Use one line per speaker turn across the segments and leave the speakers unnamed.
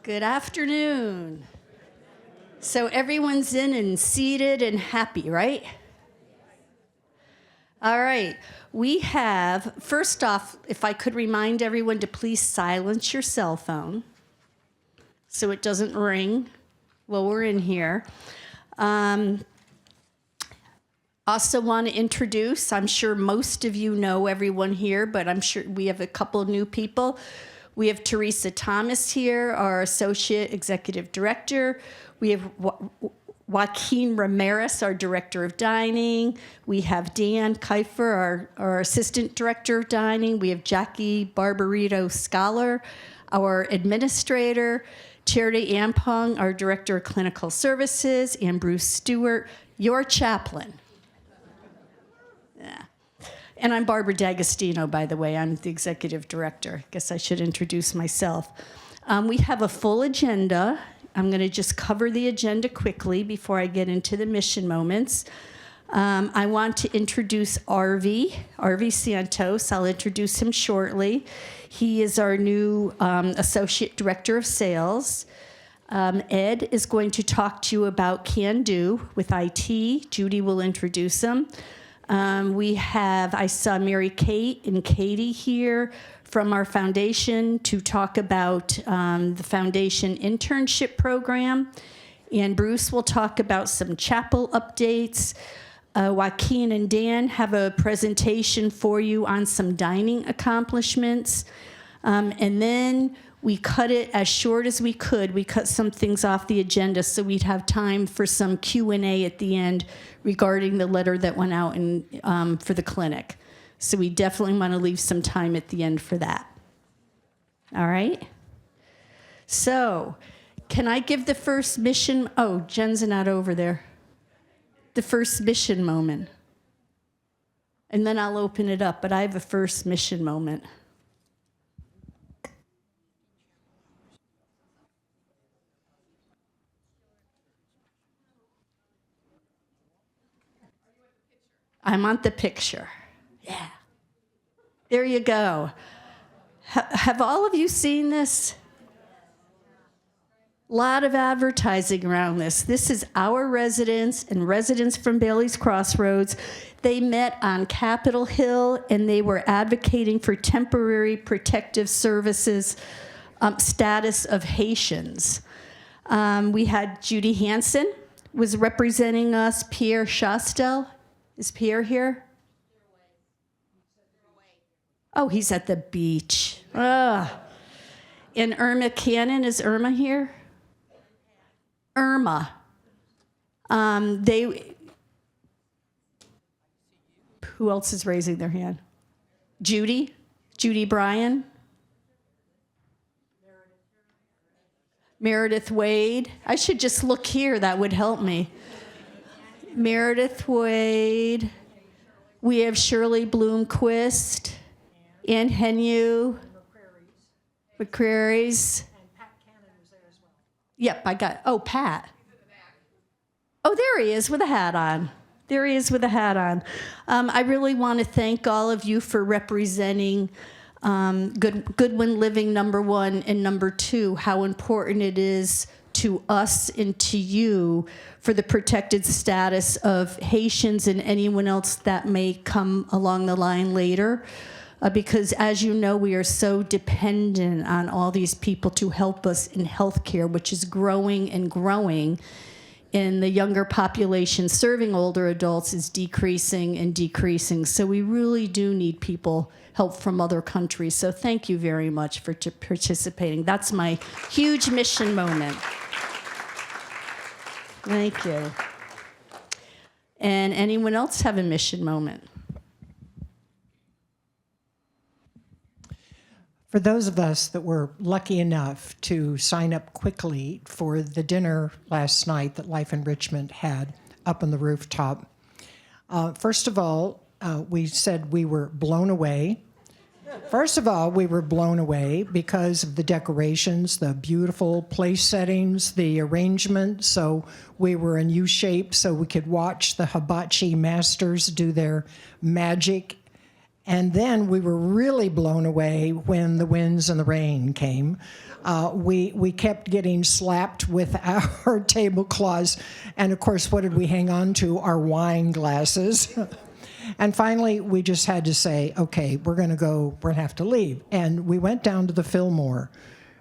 Good afternoon. So everyone's in and seated and happy, right? All right. We have, first off, if I could remind everyone to please silence your cell phone so it doesn't ring while we're in here. Also want to introduce, I'm sure most of you know everyone here, but I'm sure we have a couple of new people. We have Teresa Thomas here, our Associate Executive Director. We have Joaquin Ramirez, our Director of Dining. We have Dan Kiefer, our Assistant Director of Dining. We have Jackie Barbarito Scholar, our Administrator. Charity Ampong, our Director of Clinical Services. And Bruce Stewart, your Chaplain. Yeah. And I'm Barbara D'Agostino, by the way. I'm the Executive Director. I guess I should introduce myself. We have a full agenda. I'm going to just cover the agenda quickly before I get into the mission moments. I want to introduce RV Santos. I'll introduce him shortly. He is our new Associate Director of Sales. Ed is going to talk to you about Can Do with IT. Judy will introduce him. I saw Mary Kate and Katie here from our foundation to talk about the foundation internship program. And Bruce will talk about some chapel updates. Joaquin and Dan have a presentation for you on some dining accomplishments. And then we cut it as short as we could. We cut some things off the agenda so we'd have time for some Q&A at the end regarding the letter that went out for the clinic. So we definitely want to leave some time at the end for that. All right? So can I give the first mission? Oh, Jen's not over there. The first mission moment. And then I'll open it up, but I have a first mission moment. I'm on the picture. Yeah. There you go. Have all of you seen this? A lot of advertising around this. This is our residents and residents from Bailey's Crossroads. They met on Capitol Hill and they were advocating for temporary protective services status of Haitians. We had Judy Hansen was representing us, Pierre Chastel. Is Pierre here? Oh, he's at the beach. Ugh. And Irma Cannon, is Irma here? Irma. Who else is raising their hand? Judy? Judy Bryan? Meredith Wade? I should just look here, that would help me. Meredith Wade. We have Shirley Bloomquist, Ann Henu, McCrary's. And Pat Cannon was there as well. Yep, Pat. Oh, there he is with a hat on. I really want to thank all of you for representing Goodwin Living #1 and #2, how important it is to us and to you for the protected status of Haitians and anyone else that may come along the line later. Because as you know, we are so dependent on all these people to help us in healthcare, which is growing and growing. And the younger population serving older adults is decreasing and decreasing. So we really do need help from other countries. So thank you very much for participating. That's my huge mission moment. Thank you. And anyone else have a mission moment?
For those of us that were lucky enough to sign up quickly for the dinner last night that Life Enrichment had up on the rooftop, first of all, we said we were blown away. First of all, we were blown away because of the decorations, the beautiful place settings, the arrangement. So we were in U-shape so we could watch the hibachi masters do their magic And then we were really blown away when the winds and the rain came. We kept getting slapped with our tablecloths. And of course, what did we hang on to? Our wine glasses. And finally, we just had to say, okay, we're going to have to leave. And we went down to the Fillmore.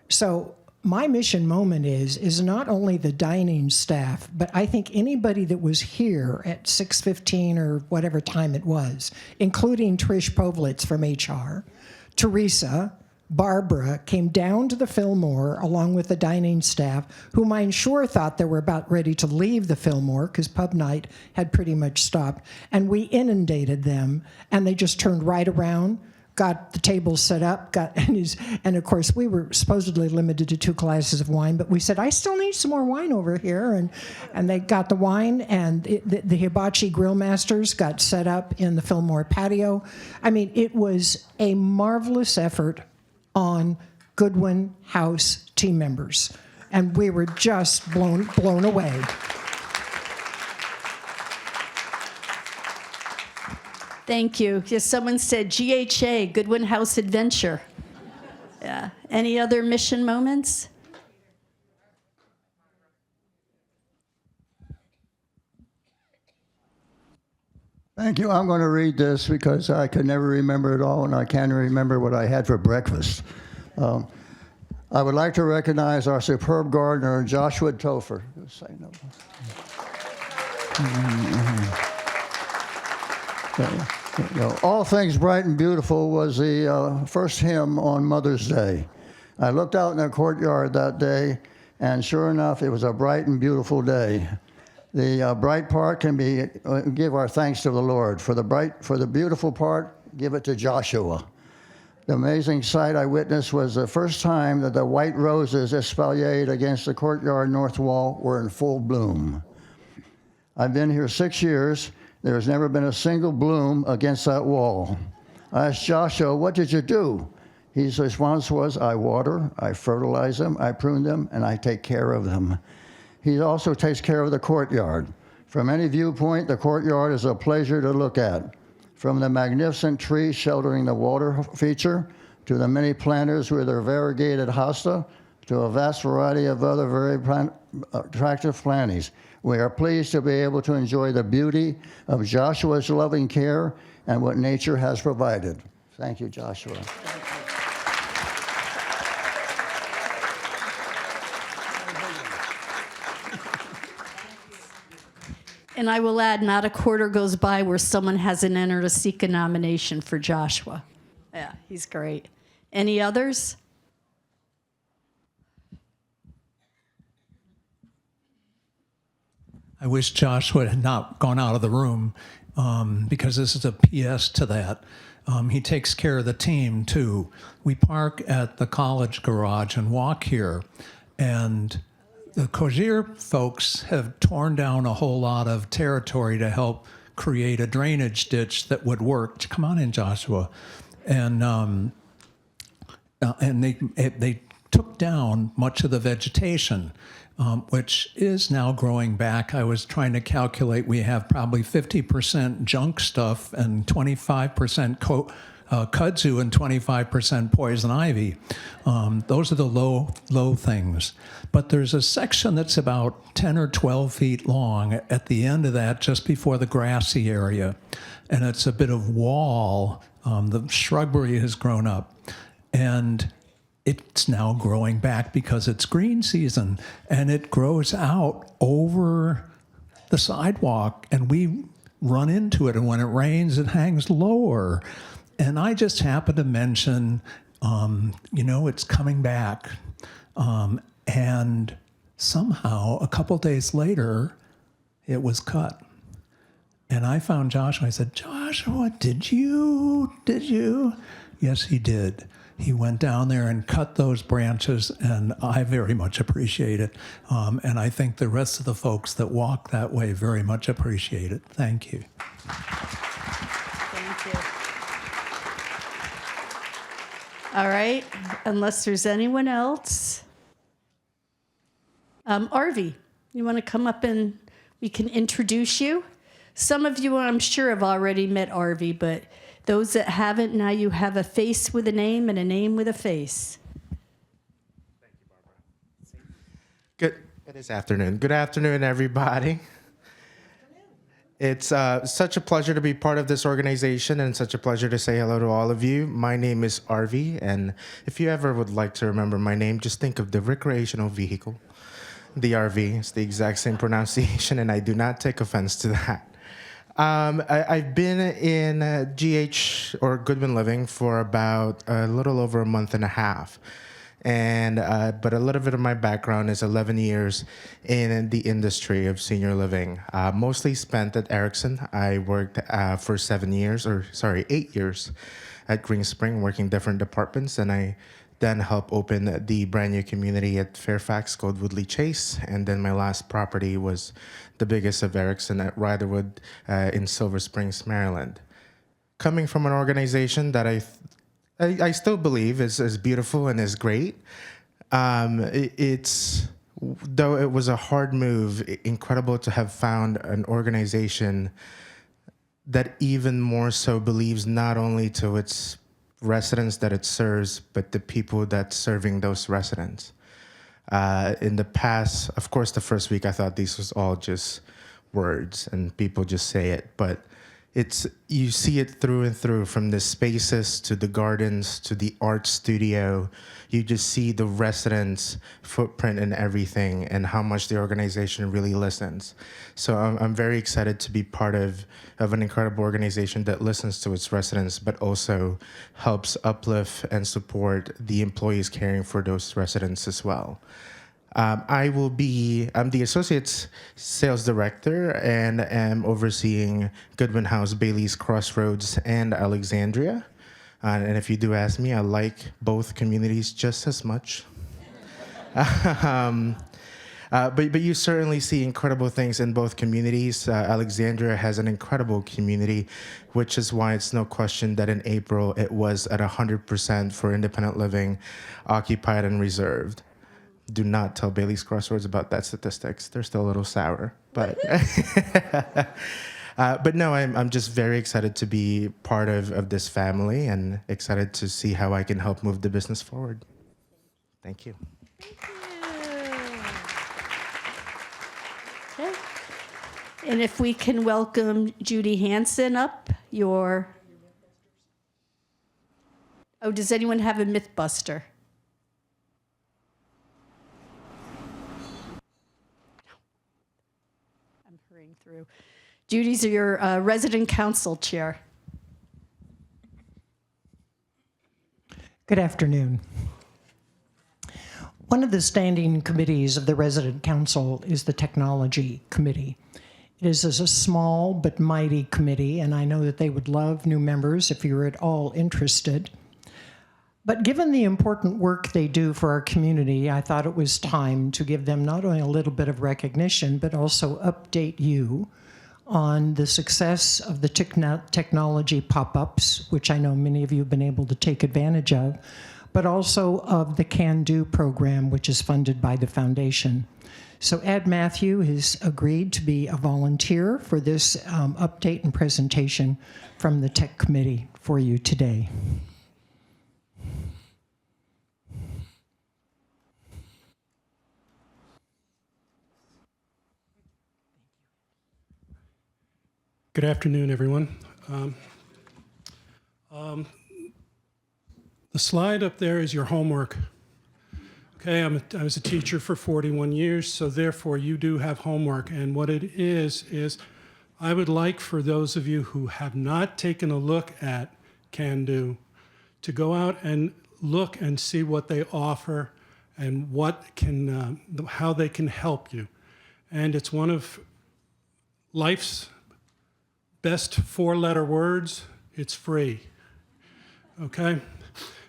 So my mission moment is not only the dining staff, but I think anybody that was here at 6:15 or whatever time it was, including Trish Povlitz from HR, Teresa, Barbara, came down to the Fillmore along with the dining staff, whom I'm sure thought they were about ready to leave the Fillmore because pub night had pretty much stopped. And we inundated them, and they just turned right around, got the tables set up, and of course we were supposedly limited to 2 glasses of wine, but we said, I still need some more wine over here, and they got the wine, and the hibachi grill masters got set up in the Fillmore patio. I mean, it was a marvelous effort on Goodwin House team members, and we were just blown away.
Thank you. Yes, someone said GHA, Goodwin House Adventure. Yeah. Any other mission moments?
Thank you. I'm going to read this because I could never remember it all, and I can't remember what I had for breakfast. I would like to recognize our superb gardener, Joshua Topher. Say no. All Things Bright and Beautiful was the first hymn on Mother's Day. I looked out in the courtyard that day, and sure enough, it was a bright and beautiful day. The bright part can be give our thanks to the Lord. For the beautiful part, give it to Joshua. The amazing sight I witnessed was the first time that the white roses espaliered against the courtyard north wall were in full bloom. I've been here 6 years. There has never been a single bloom against that wall. I asked Joshua, what did you do? His response was, I water, I fertilize them, I prune them, and I take care of them. He also takes care of the courtyard. From any viewpoint, the courtyard is a pleasure to look at. From the magnificent trees sheltering the water feature, to the many planters with their variegated hosta, to a vast variety of other very attractive plantings. We are pleased to be able to enjoy the beauty of Joshua's loving care and what nature has provided. Thank you, Joshua.
And I will add, not a quarter goes by where someone hasn't entered a Sika nomination for Joshua. Yeah, he's great. Any others?
I wish Joshua had not gone out of the room because this is a PS to that. He takes care of the team, too. We park at the college garage and walk here, and the Cozier folks have torn down a whole lot of territory to help create a drainage ditch that would work. Come on in, Joshua. And they took down much of the vegetation, which is now growing back. I was trying to calculate, we have probably 50% junk stuff and 25% kudzu and 25% poison ivy. Those are the low things. But there's a section that's about 10 or 12 feet long at the end of that, just before the grassy area. And it's a bit of wall. The shrubbery has grown up. And it's now growing back because it's green season. And it grows out over the sidewalk. And we run into it. And when it rains, it hangs lower. And I just happened to mention, it's coming back. And somehow, a couple days later, it was cut. And I found Joshua. I said, Joshua, did you? Yes, he did. He went down there and cut those branches, and I very much appreciate it. And I think the rest of the folks that walk that way very much appreciate it. Thank you.
Thank you. All right, unless there's anyone else. Arvi, you want to come up and we can introduce you? Some of you, I'm sure, have already met Arvi, but Those that haven't, now you have a face with a name and a name with a face.
Good. It is afternoon. Good afternoon, everybody. It's such a pleasure to be part of this organization and such a pleasure to say hello to all of you. My name is RV, and if you ever would like to remember my name, just think of the recreational vehicle, the RV. It's the exact same pronunciation, and I do not take offense to that. I've been in GH or Goodwin Living for about a little over a month and a half. And but a little bit of my background is 11 years in the industry of senior living, mostly spent at Erickson. I worked for 8 years at Green Spring, working different departments, and I then helped open the brand new community at Fairfax called Woodley Chase, and then my last property was the biggest of Erickson at Riderwood in Silver Springs, Maryland. Coming from an organization that I still believe is beautiful and is great. It's, though it was a hard move, incredible to have found an organization that even more so believes not only to its residents that it serves, but the people that's serving those residents. In the past, of course, the first week I thought these was all just words and people just say it, but you see it through and through, from the spaces to the gardens to the art studio. You just see the residents' footprint in everything and how much the organization really listens. So I'm very excited to be part of an incredible organization that listens to its residents, but also helps uplift and support the employees caring for those residents as well. I'm the Associate Sales Director and am overseeing Goodwin House, Bailey's Crossroads, and Alexandria. And if you do ask me, I like both communities just as much. But you certainly see incredible things in both communities. Alexandria has an incredible community, which is why it's no question that in April it was at 100% for independent living, occupied and reserved. Do not tell Bailey's Crossroads about that statistics. They're still a little sour, but but no, I'm just very excited to be part of this family and excited to see how I can help move the business forward. Thank you.
Okay. And if we can welcome Judy Hansen up, does anyone have a Mythbuster? Through. Judy's your resident council chair.
Good afternoon. One of the standing committees of the resident council is the technology committee. It is a small but mighty committee, and I know that they would love new members if you're at all interested. But given the important work they do for our community, I thought it was time to give them not only a little bit of recognition, but also update you on the success of the technology pop-ups, which I know many of you have been able to take advantage of, but also of the Can Do program, which is funded by the foundation. So Ed Matthew has agreed to be a volunteer for this update and presentation from the Tech Committee for you today.
Good afternoon, everyone. The slide up there is your homework. Okay, I was a teacher for 41 years, so therefore you do have homework. And what it is I would like for those of you who have not taken a look at Can Do to go out and look and see what they offer and how they can help you. And it's one of life's best four-letter words. It's free. Okay?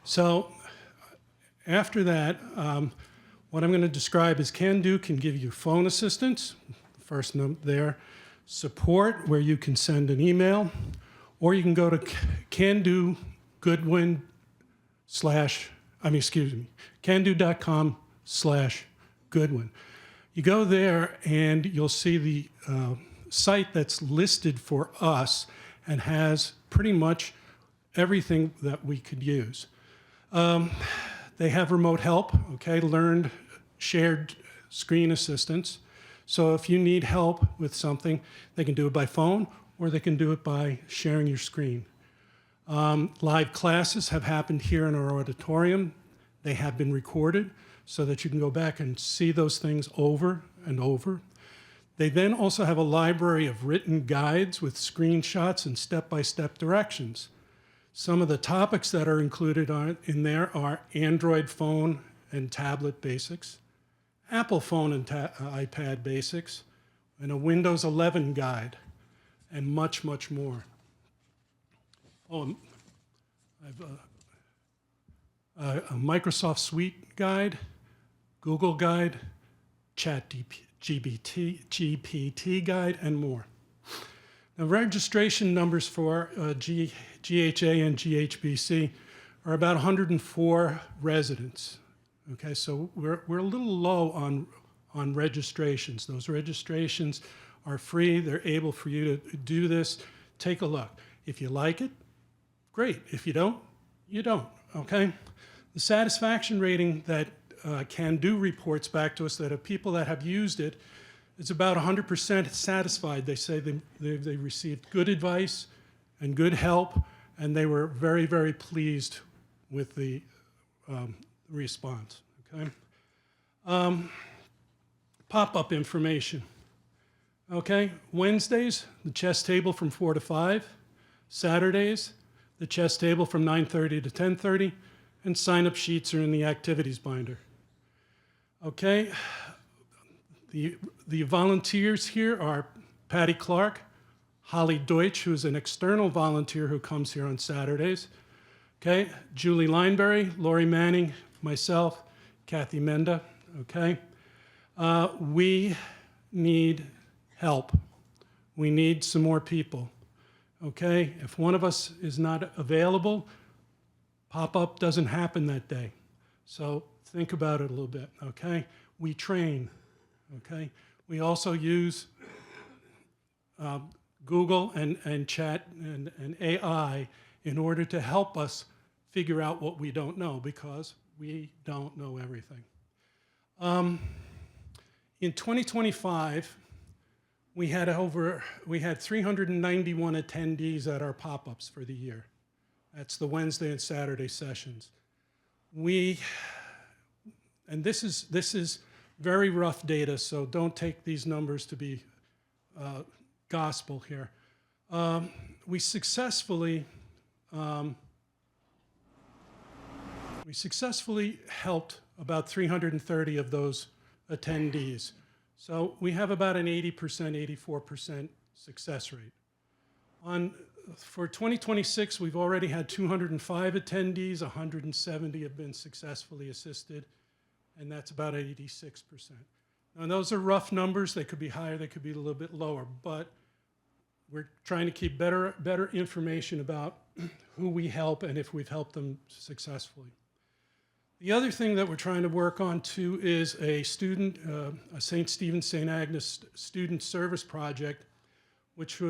So after that, what I'm going to describe is Can Do can give you phone assistance, first note there, support where you can send an email, or you can go to candu.com/Goodwin. You go there and you'll see the site that's listed for us and has pretty much everything that we could use. They have remote help, okay, learned shared screen assistance. So if you need help with something, they can do it by phone or they can do it by sharing your screen. Live classes have happened here in our auditorium. They have been recorded so that you can go back and see those things over and over. They then also have a library of written guides with screenshots and step-by-step directions. Some of the topics that are included in there are Android phone and tablet basics, Apple phone and iPad basics, and a Windows 11 guide, and much, much more. Oh, I've a Microsoft Suite guide, Google guide, GPT guide, and more. Now, registration numbers for GHA and GHBC are about 104 residents. Okay, so we're a little low on registrations. Those registrations are free. They're able for you to do this. Take a look. If you like it, great. If you don't, you don't, okay? The satisfaction rating that Can-Do reports back to us that of people that have used it, it's about 100% satisfied. They say they received good advice and good help, and they were very, very pleased with the response, okay? Pop-up information, okay? Wednesdays, the chess table from 4 to 5. Saturdays, the chess table from 9:30 to 10:30, and sign-up sheets are in the activities binder. Okay, the volunteers here are Patty Clark, Holly Deutsch, who's an external volunteer who comes here on Saturdays. Okay, Julie Lineberry, Lori Manning, myself, Kathy Menda. Okay, we need help. We need some more people. Okay, if one of us is not available, pop-up doesn't happen that day. So think about it a little bit, okay? We train, okay? We also use Google and chat and AI in order to help us figure out what we don't know, because we don't know everything. In 2025, we had 391 attendees at our pop-ups for the year. That's the Wednesday and Saturday sessions. And this is very rough data, so don't take these numbers to be gospel here. We successfully helped about 330 of those attendees. So we have about an 80%, 84% success rate. For 2026, we've already had 205 attendees, 170 have been successfully assisted, and that's about 86%. Now, those are rough numbers. They could be higher, they could be a little bit lower, but we're trying to keep better information about who we help and if we've helped them successfully. The other thing that we're trying to work on too is a St. Stephen St. Agnes student service project, which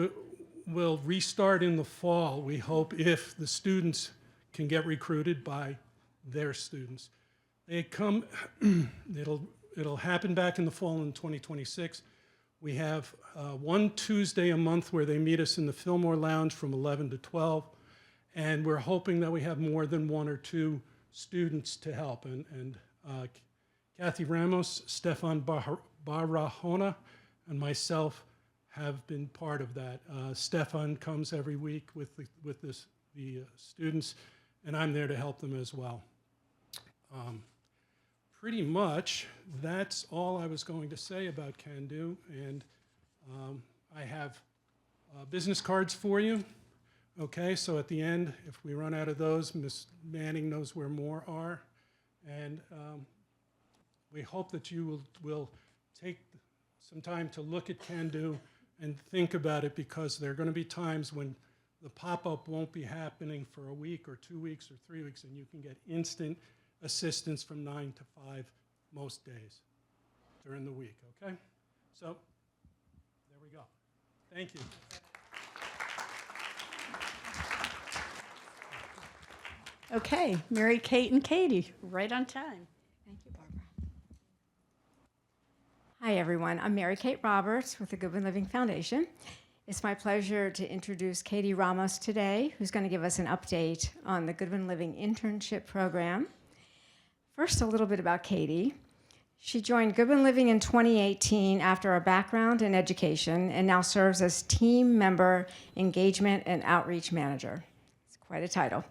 will restart in the fall, we hope, if the students can get recruited by their students. They come, it'll happen back in the fall in 2026. We have one Tuesday a month where they meet us in the Fillmore Lounge from 11 to 12, and we're hoping that we have more than 1 or 2 students to help. And Kathy Ramos, Stefan Barahona, and myself have been part of that. Stefan comes every week with the students, and I'm there to help them as well. Pretty much, that's all I was going to say about Can-Do, and I have business cards for you. Okay, so at the end, if we run out of those, Ms. Manning knows where more are, and we hope that you will take some time to look at Can-Do and think about it, because there are going to be times when the pop-up won't be happening for a week or 2 weeks or 3 weeks, and you can get instant assistance from 9 to 5 most days during the week, okay? So there we go. Thank you.
Okay, Mary Kate and Katie, right on time.
Thank you, Barbara. Hi, everyone. I'm Mary Kate Roberts with the Goodwin Living Foundation. It's my pleasure to introduce Katie Ramos today, who's going to give us an update on the Goodwin Living Internship Program. First, a little bit about Katie. She joined Goodwin Living in 2018 after a background in education and now serves as Team Member Engagement and Outreach Manager. It's quite a title.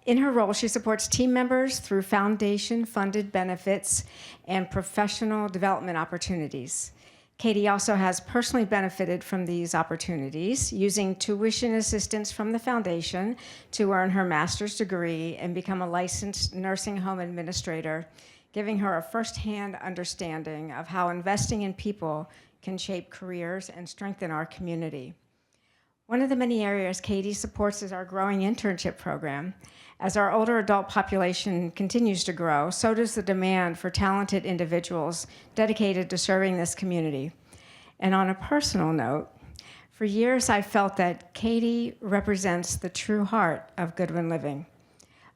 In her role, she supports team members through foundation-funded benefits and professional development opportunities. Katie also has personally benefited from these opportunities, using tuition assistance from the foundation to earn her master's degree and become a licensed nursing home administrator, giving her a firsthand understanding of how investing in people can shape careers and strengthen our community. One of the many areas Katie supports is our growing internship program. As our older adult population continues to grow, so does the demand for talented individuals dedicated to serving this community. And on a personal note, for years I felt that Katie represents the true heart of Goodwin Living,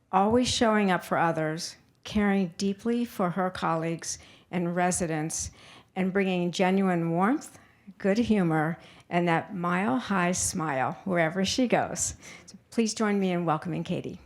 always showing up for others, caring deeply for her colleagues and residents, and bringing genuine warmth, good humor, and that mile-high smile wherever she goes. So please join me in welcoming Katie.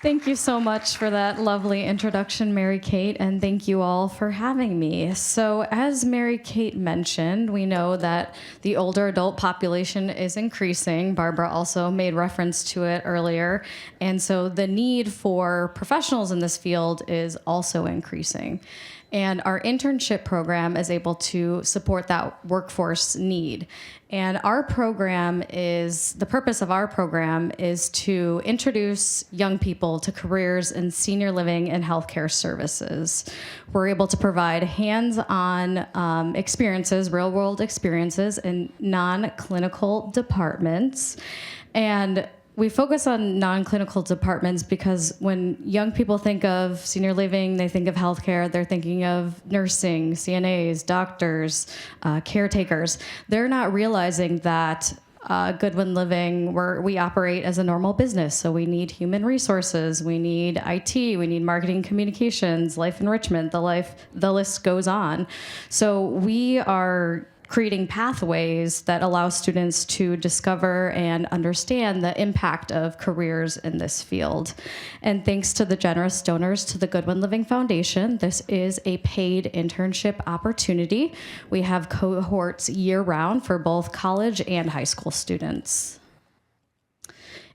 Thank you so much for that lovely introduction, Mary Kate, and thank you all for having me. So as Mary Kate mentioned, we know that the older adult population is increasing. Barbara also made reference to it earlier. And so the need for professionals in this field is also increasing. And our internship program is able to support that workforce need. And our program the purpose of our program is to introduce young people to careers in senior living and healthcare services. We're able to provide hands-on experiences, real-world experiences in non-clinical departments. And we focus on non-clinical departments because when young people think of senior living, they think of healthcare, they're thinking of nursing, CNAs, doctors, caretakers. They're not realizing that Goodwin Living, we operate as a normal business. So we need human resources, we need IT, we need marketing communications, life enrichment, the list goes on. So we are creating pathways that allow students to discover and understand the impact of careers in this field. And thanks to the generous donors to the Goodwin Living Foundation, this is a paid internship opportunity. We have cohorts year-round for both college and high school students.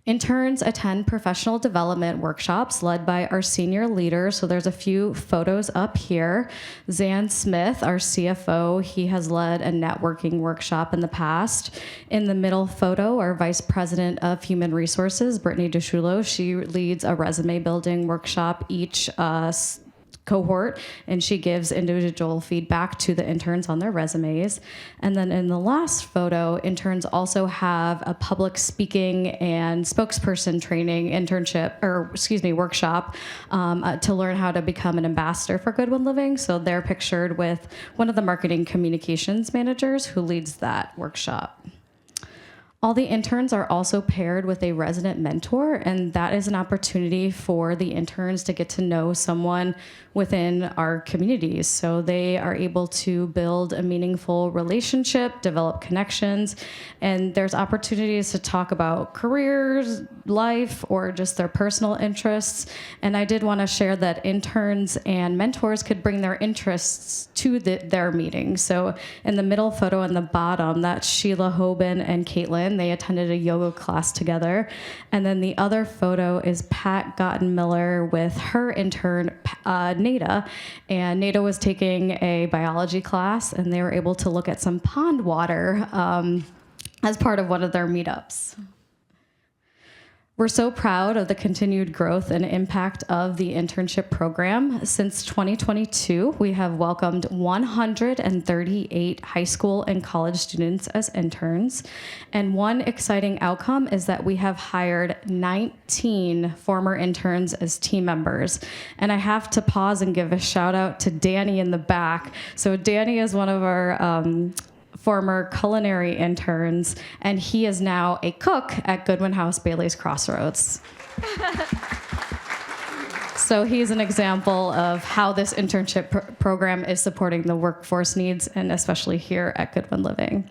Interns attend professional development workshops led by our senior leaders. So there's a few photos up here. Zan Smith, our CFO, he has led a networking workshop in the past. In the middle photo, our Vice President of Human Resources, Brittany DeShulo, she leads a resume building workshop each cohort, and she gives individual feedback to the interns on their resumes. And then in the last photo, interns also have a public speaking and spokesperson training workshop to learn how to become an ambassador for Goodwin Living. So they're pictured with one of the marketing communications managers who leads that workshop. All the interns are also paired with a resident mentor, and that is an opportunity for the interns to get to know someone within our communities. So they are able to build a meaningful relationship, develop connections, and there's opportunities to talk about careers, life, or just their personal interests. And I did want to share that interns and mentors could bring their interests to their meetings. So in the middle photo on the bottom, that's Sheila Hoban and Caitlin. They attended a yoga class together. And then the other photo is Pat Gotten-Miller with her intern, Nada. And Nada was taking a biology class, and they were able to look at some pond water as part of one of their meetups. We're so proud of the continued growth and impact of the internship program. Since 2022, we have welcomed 138 high school and college students as interns. And one exciting outcome is that we have hired 19 former interns as team members. And I have to pause and give a shout out to Danny in the back. So Danny is one of our former culinary interns, and he is now a cook at Goodwin House Bailey's Crossroads. So he's an example of how this internship program is supporting the workforce needs, and especially here at Goodwin Living.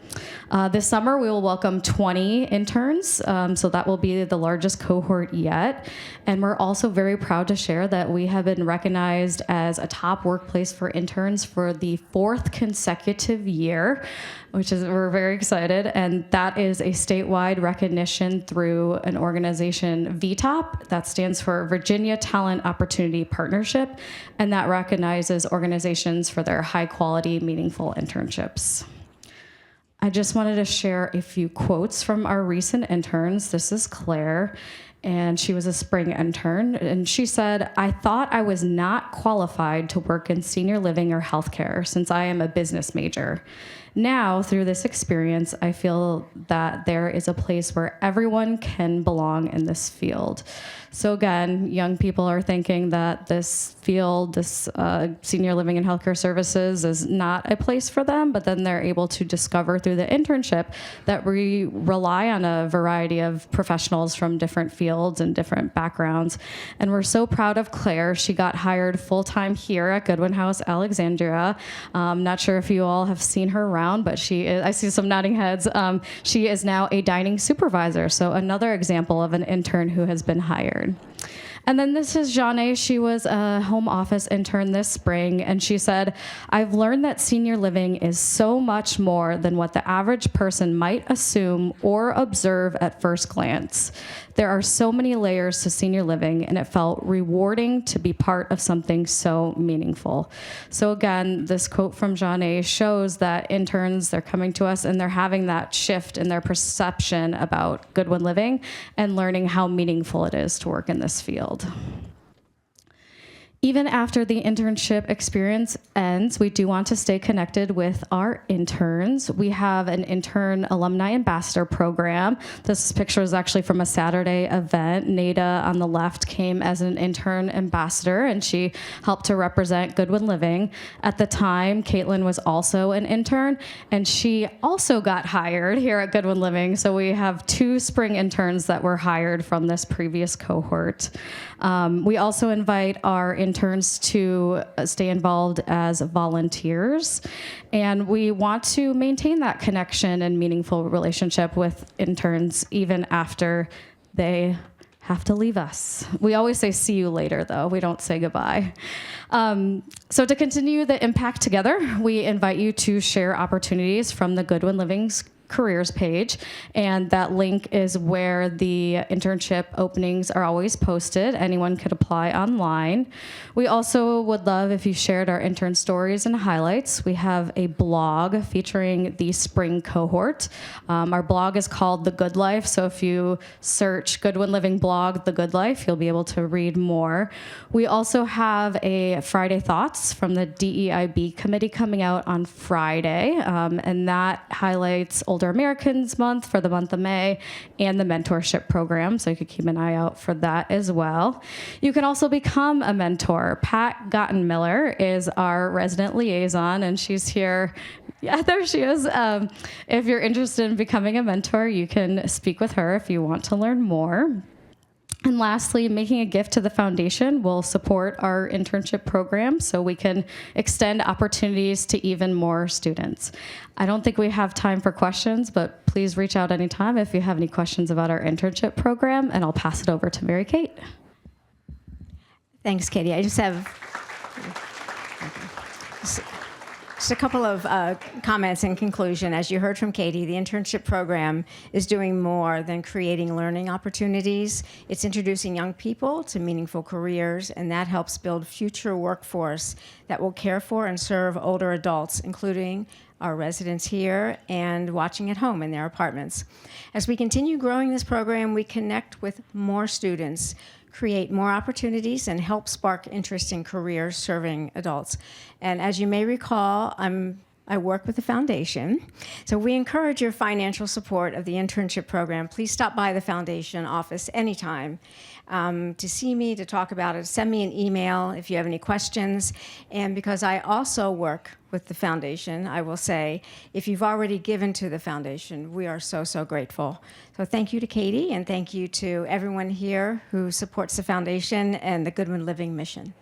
This summer, we will welcome 20 interns, so that will be the largest cohort yet. And we're also very proud to share that we have been recognized as a top workplace for interns for the 4th consecutive year, we're very excited, and that is a statewide recognition through an organization, VTOP, that stands for Virginia Talent Opportunity Partnership, and that recognizes organizations for their high-quality, meaningful internships. I just wanted to share a few quotes from our recent interns. This is Claire, and she was a spring intern, and she said, "I thought I was not qualified to work in senior living or healthcare since I am a business major. Now, through this experience, I feel that there is a place where everyone can belong in this field." So again, young people are thinking that this field, this senior living and healthcare services is not a place for them, but then they're able to discover through the internship that we rely on a variety of professionals from different fields and different backgrounds. And we're so proud of Claire. She got hired full-time here at Goodwin House Alexandria. Not sure if you all have seen her around, but I see some nodding heads. She is now a dining supervisor, so another example of an intern who has been hired. And then this is Janae. She was a home office intern this spring, and she said, "I've learned that senior living is so much more than what the average person might assume or observe at first glance. There are so many layers to senior living, and it felt rewarding to be part of something so meaningful." So again, this quote from Janae shows that interns, they're coming to us and they're having that shift in their perception about Goodwin Living and learning how meaningful it is to work in this field. Even after the internship experience ends, we do want to stay connected with our interns. We have an intern alumni ambassador program. This picture is actually from a Saturday event. Nada on the left came as an intern ambassador, and she helped to represent Goodwin Living. At the time, Caitlin was also an intern, and she also got hired here at Goodwin Living. So we have 2 spring interns that were hired from this previous cohort. We also invite our interns to stay involved as volunteers, and we want to maintain that connection and meaningful relationship with interns even after they have to leave us. We always say see you later, though. We don't say goodbye. So to continue the impact together, we invite you to share opportunities from the Goodwin Living's careers page, and that link is where the internship openings are always posted. Anyone could apply online. We also would love if you shared our intern stories and highlights. We have a blog featuring the spring cohort. Our blog is called The Good Life, so if you search Goodwin Living blog, The Good Life, you'll be able to read more. We also have a Friday Thoughts from the DEIB committee coming out on Friday, and that highlights Older Americans Month for the month of May and the mentorship program, so you could keep an eye out for that as well. You can also become a mentor. Pat Gottenmiller is our resident liaison, and she's here. Yeah, there she is. If you're interested in becoming a mentor, you can speak with her if you want to learn more. And lastly, making a gift to the foundation will support our internship program so we can extend opportunities to even more students. I don't think we have time for questions, but please reach out anytime if you have any questions about our internship program, and I'll pass it over to Mary Kate.
Thanks, Katie. I just have just a couple of comments in conclusion. As you heard from Katie, the internship program is doing more than creating learning opportunities. It's introducing young people to meaningful careers, and that helps build future workforce that will care for and serve older adults, including our residents here and watching at home in their apartments. As we continue growing this program, we connect with more students, create more opportunities, and help spark interest in careers serving adults. And as you may recall, I'm I work with the foundation. So we encourage your financial support of the internship program. Please stop by the foundation office anytime to see me, to talk about it. Send me an email if you have any questions. And because I also work with the foundation, I will say, if you've already given to the foundation, we are so, so grateful. So thank you to Katie, and thank you to everyone here who supports the foundation and the Goodwin Living mission.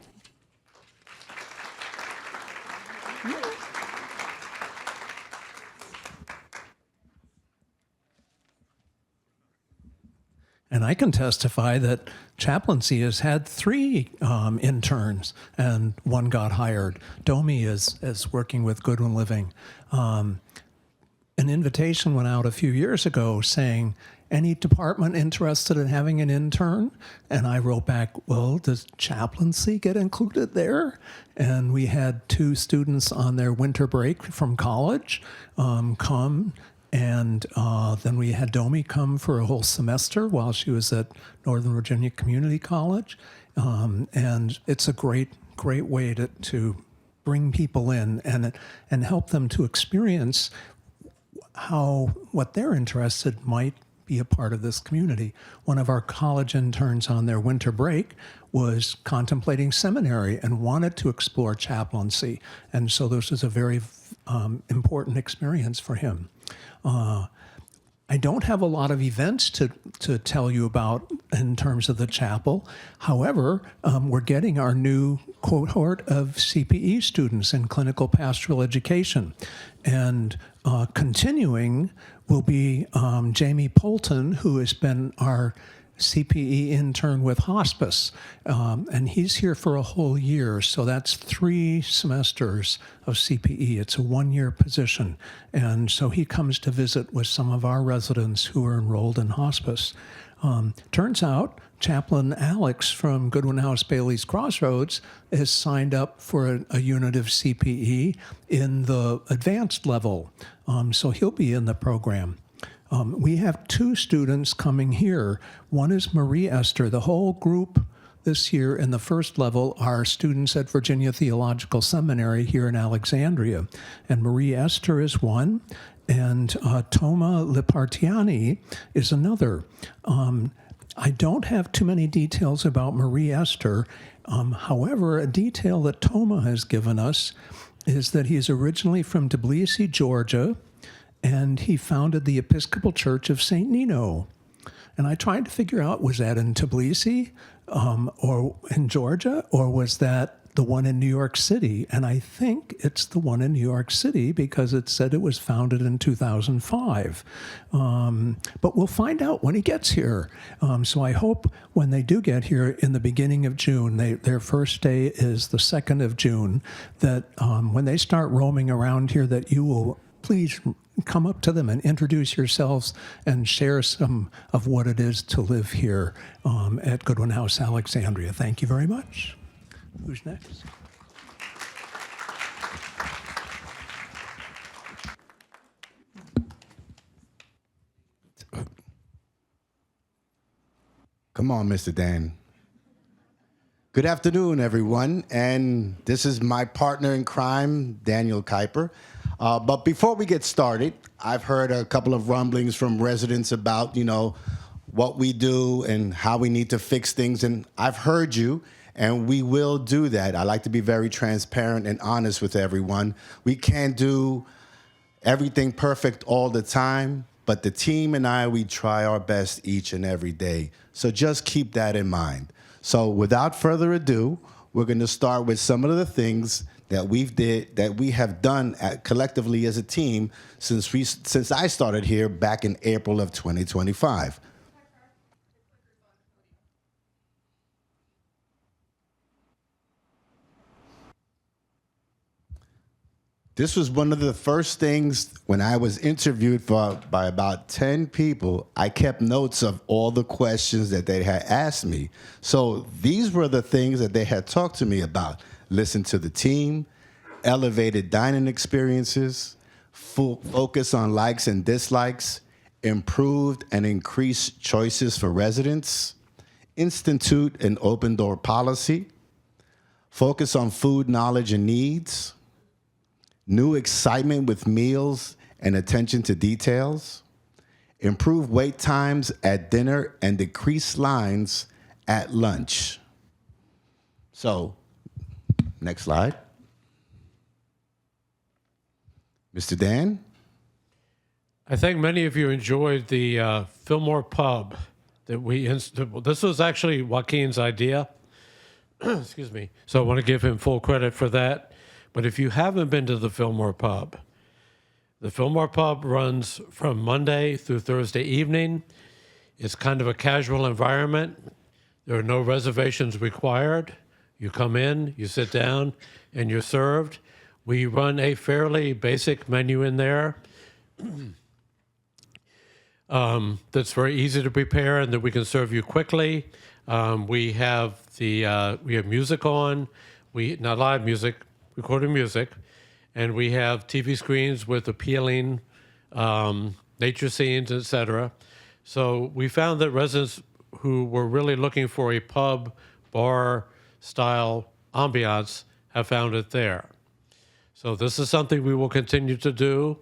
And I can testify that chaplaincy has had 3 interns, and one got hired. Domi is working with Goodwin Living. An invitation went out a few years ago saying, any department interested in having an intern? And I wrote back, well, does chaplaincy get included there? And we had 2 students on their winter break from college come. And then we had Domi come for a whole semester while she was at Northern Virginia Community College. And it's a great way to bring people in and help them to experience what they're interested might be a part of this community. One of our college interns on their winter break was contemplating seminary and wanted to explore chaplaincy. And so this was a very important experience for him. I don't have a lot of events to tell you about in terms of the chapel. However, we're getting our new cohort of CPE students in clinical pastoral education. And continuing will be Jamie Polton, who has been our CPE intern with hospice. And he's here for a whole year, so that's 3 semesters of CPE. It's a 1-year position. And so he comes to visit with some of our residents who are enrolled in hospice. Turns out Chaplain Alex from Goodwin House Bailey's Crossroads has signed up for a unit of CPE in the advanced level. So he'll be in the program. We have 2 students coming here. One is Marie Esther. The whole group this year in the first level are students at Virginia Theological Seminary here in Alexandria. And Marie Esther is one, and Toma Lipartiani is another. I don't have too many details about Marie Esther. However, a detail that Toma has given us is that he is originally from Tbilisi, Georgia, and he founded the Episcopal Church of St. Nino. And I tried to figure out, was that in Tbilisi or in Georgia, or was that the one in New York City? And I think it's the one in New York City because it said it was founded in 2005. But we'll find out when he gets here. So I hope when they do get here in the beginning of June, their first day is the 2nd of June, that when they start roaming around here, that you will please come up to them and introduce yourselves and share some of what it is to live here at Goodwin House Alexandria. Thank you very much. Who's next?
Come on, Mr. Dan. Good afternoon, everyone. And this is my partner in crime, Daniel Kuiper. But before we get started, I've heard a couple of rumblings from residents about, what we do and how we need to fix things. And I've heard you, and we will do that. I like to be very transparent and honest with everyone. We can't do everything perfect all the time, but the team and I, we try our best each and every day. So just keep that in mind. So without further ado, we're going to start with some of the things that we have done collectively as a team since I started here back in April of 2025. This was one of the first things when I was interviewed by about 10 people. I kept notes of all the questions that they had asked me. So these were the things that they had talked to me about. Listen to the team, elevated dining experiences, full focus on likes and dislikes, improved and increased choices for residents, institute an open door policy, focus on food knowledge and needs, new excitement with meals and attention to details, improve wait times at dinner, and decrease lines at lunch. So, next slide. Mr. Dan?
I think many of you enjoyed the Fillmore Pub that this was actually Joaquin's idea. Excuse me. So I want to give him full credit for that. But if you haven't been to the Fillmore Pub runs from Monday through Thursday evening. It's kind of a casual environment. There are no reservations required. You come in, you sit down, and you're served. We run a fairly basic menu in there that's very easy to prepare and that we can serve you quickly. We have music on, not live music, recorded music, and we have TV screens with appealing nature scenes, etc. So we found that residents who were really looking for a pub, bar style ambiance have found it there. So this is something we will continue to do.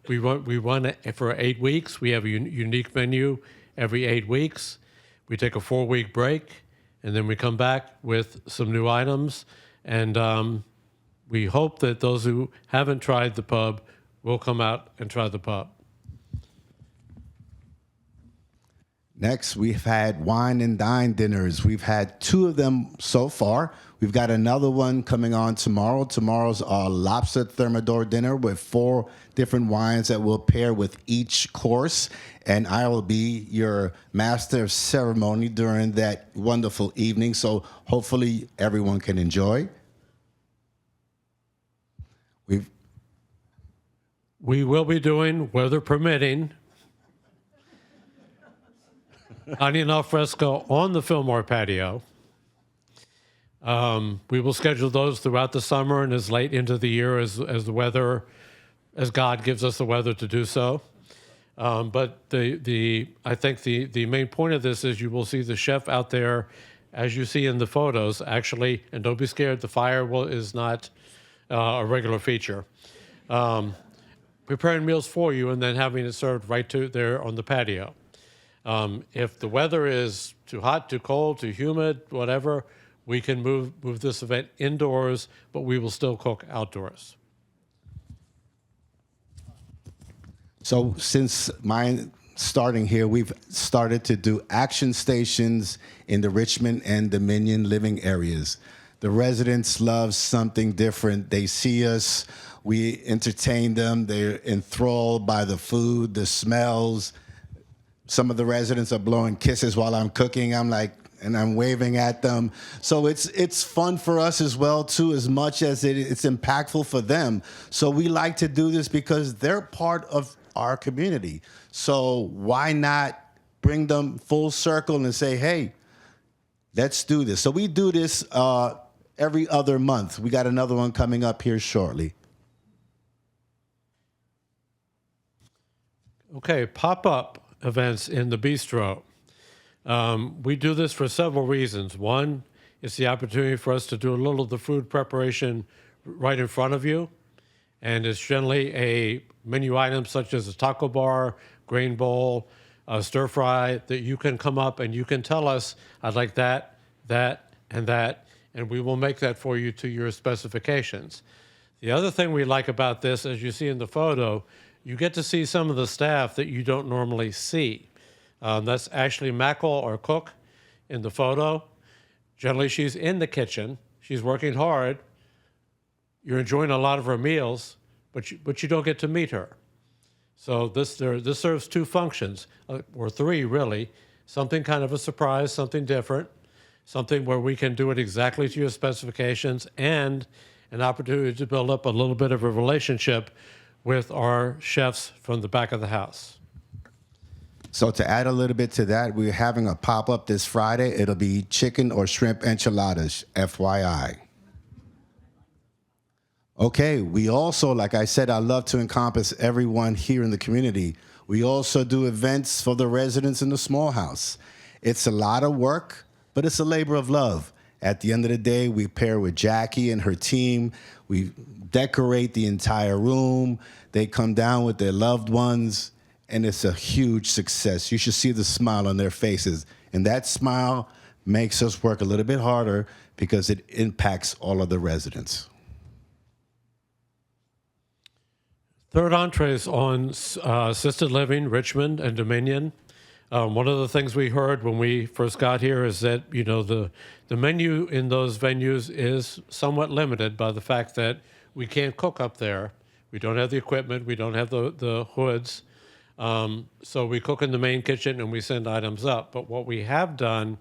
We run it for 8 weeks. We have a unique menu every 8 weeks. We take a 4-week break, and then we come back with some new items. And we hope that those who haven't tried the pub will come out and try the pub.
Next, we've had wine and dine dinners. We've had 2 of them so far. We've got another one coming on tomorrow. Tomorrow's our lobster thermidor dinner with 4 different wines that will pair with each course. And I will be your master of ceremony during that wonderful evening. So hopefully everyone can enjoy.
We will be doing, weather permitting, dining al fresco on the Fillmore patio. We will schedule those throughout the summer and as late into the year as God gives us the weather to do so. But I think the main point of this is you will see the chef out there, as you see in the photos, actually, and don't be scared, the fire is not a regular feature. Preparing meals for you and then having it served right to there on the patio. If the weather is too hot, too cold, too humid, whatever, we can move this event indoors, but we will still cook outdoors.
So since my starting here, we've started to do action stations in the Richmond and Dominion living areas. The residents love something different. They see us, we entertain them, they're enthralled by the food, the smells. Some of the residents are blowing kisses while I'm cooking. I'm waving at them. So it's fun for us as well, too, as much as it's impactful for them. So we like to do this because they're part of our community. So why not bring them full circle and say, hey, let's do this. So we do this every other month. We got another one coming up here shortly.
Okay, pop-up events in the bistro. We do this for several reasons. One, it's the opportunity for us to do a little of the food preparation right in front of you. And it's generally a menu item such as a taco bar, grain bowl, a stir fry that you can come up and you can tell us, I'd like that, that, and that, and we will make that for you to your specifications. The other thing we like about this, as you see in the photo, you get to see some of the staff that you don't normally see. That's actually Mackle, our cook, in the photo. Generally, she's in the kitchen. She's working hard. You're enjoying a lot of her meals, but you don't get to meet her. So this serves 2 functions, or 3 really. Something kind of a surprise, something different, something where we can do it exactly to your specifications, and an opportunity to build up a little bit of a relationship with our chefs from the back of the house.
So to add a little bit to that, we're having a pop-up this Friday. It'll be chicken or shrimp enchiladas, FYI. Okay, we also, like I said, I love to encompass everyone here in the community. We also do events for the residents in the small house. It's a lot of work, but it's a labor of love. At the end of the day, we pair with Jackie and her team. We decorate the entire room. They come down with their loved ones, and it's a huge success. You should see the smile on their faces. And that smile makes us work a little bit harder because it impacts all of the residents.
Third entrees on assisted living, Richmond and Dominion. One of the things we heard when we first got here is that, you know, the menu in those venues is somewhat limited by the fact that we can't cook up there. We don't have the equipment. We don't have the hoods. So we cook in the main kitchen and we send items up. But what we have done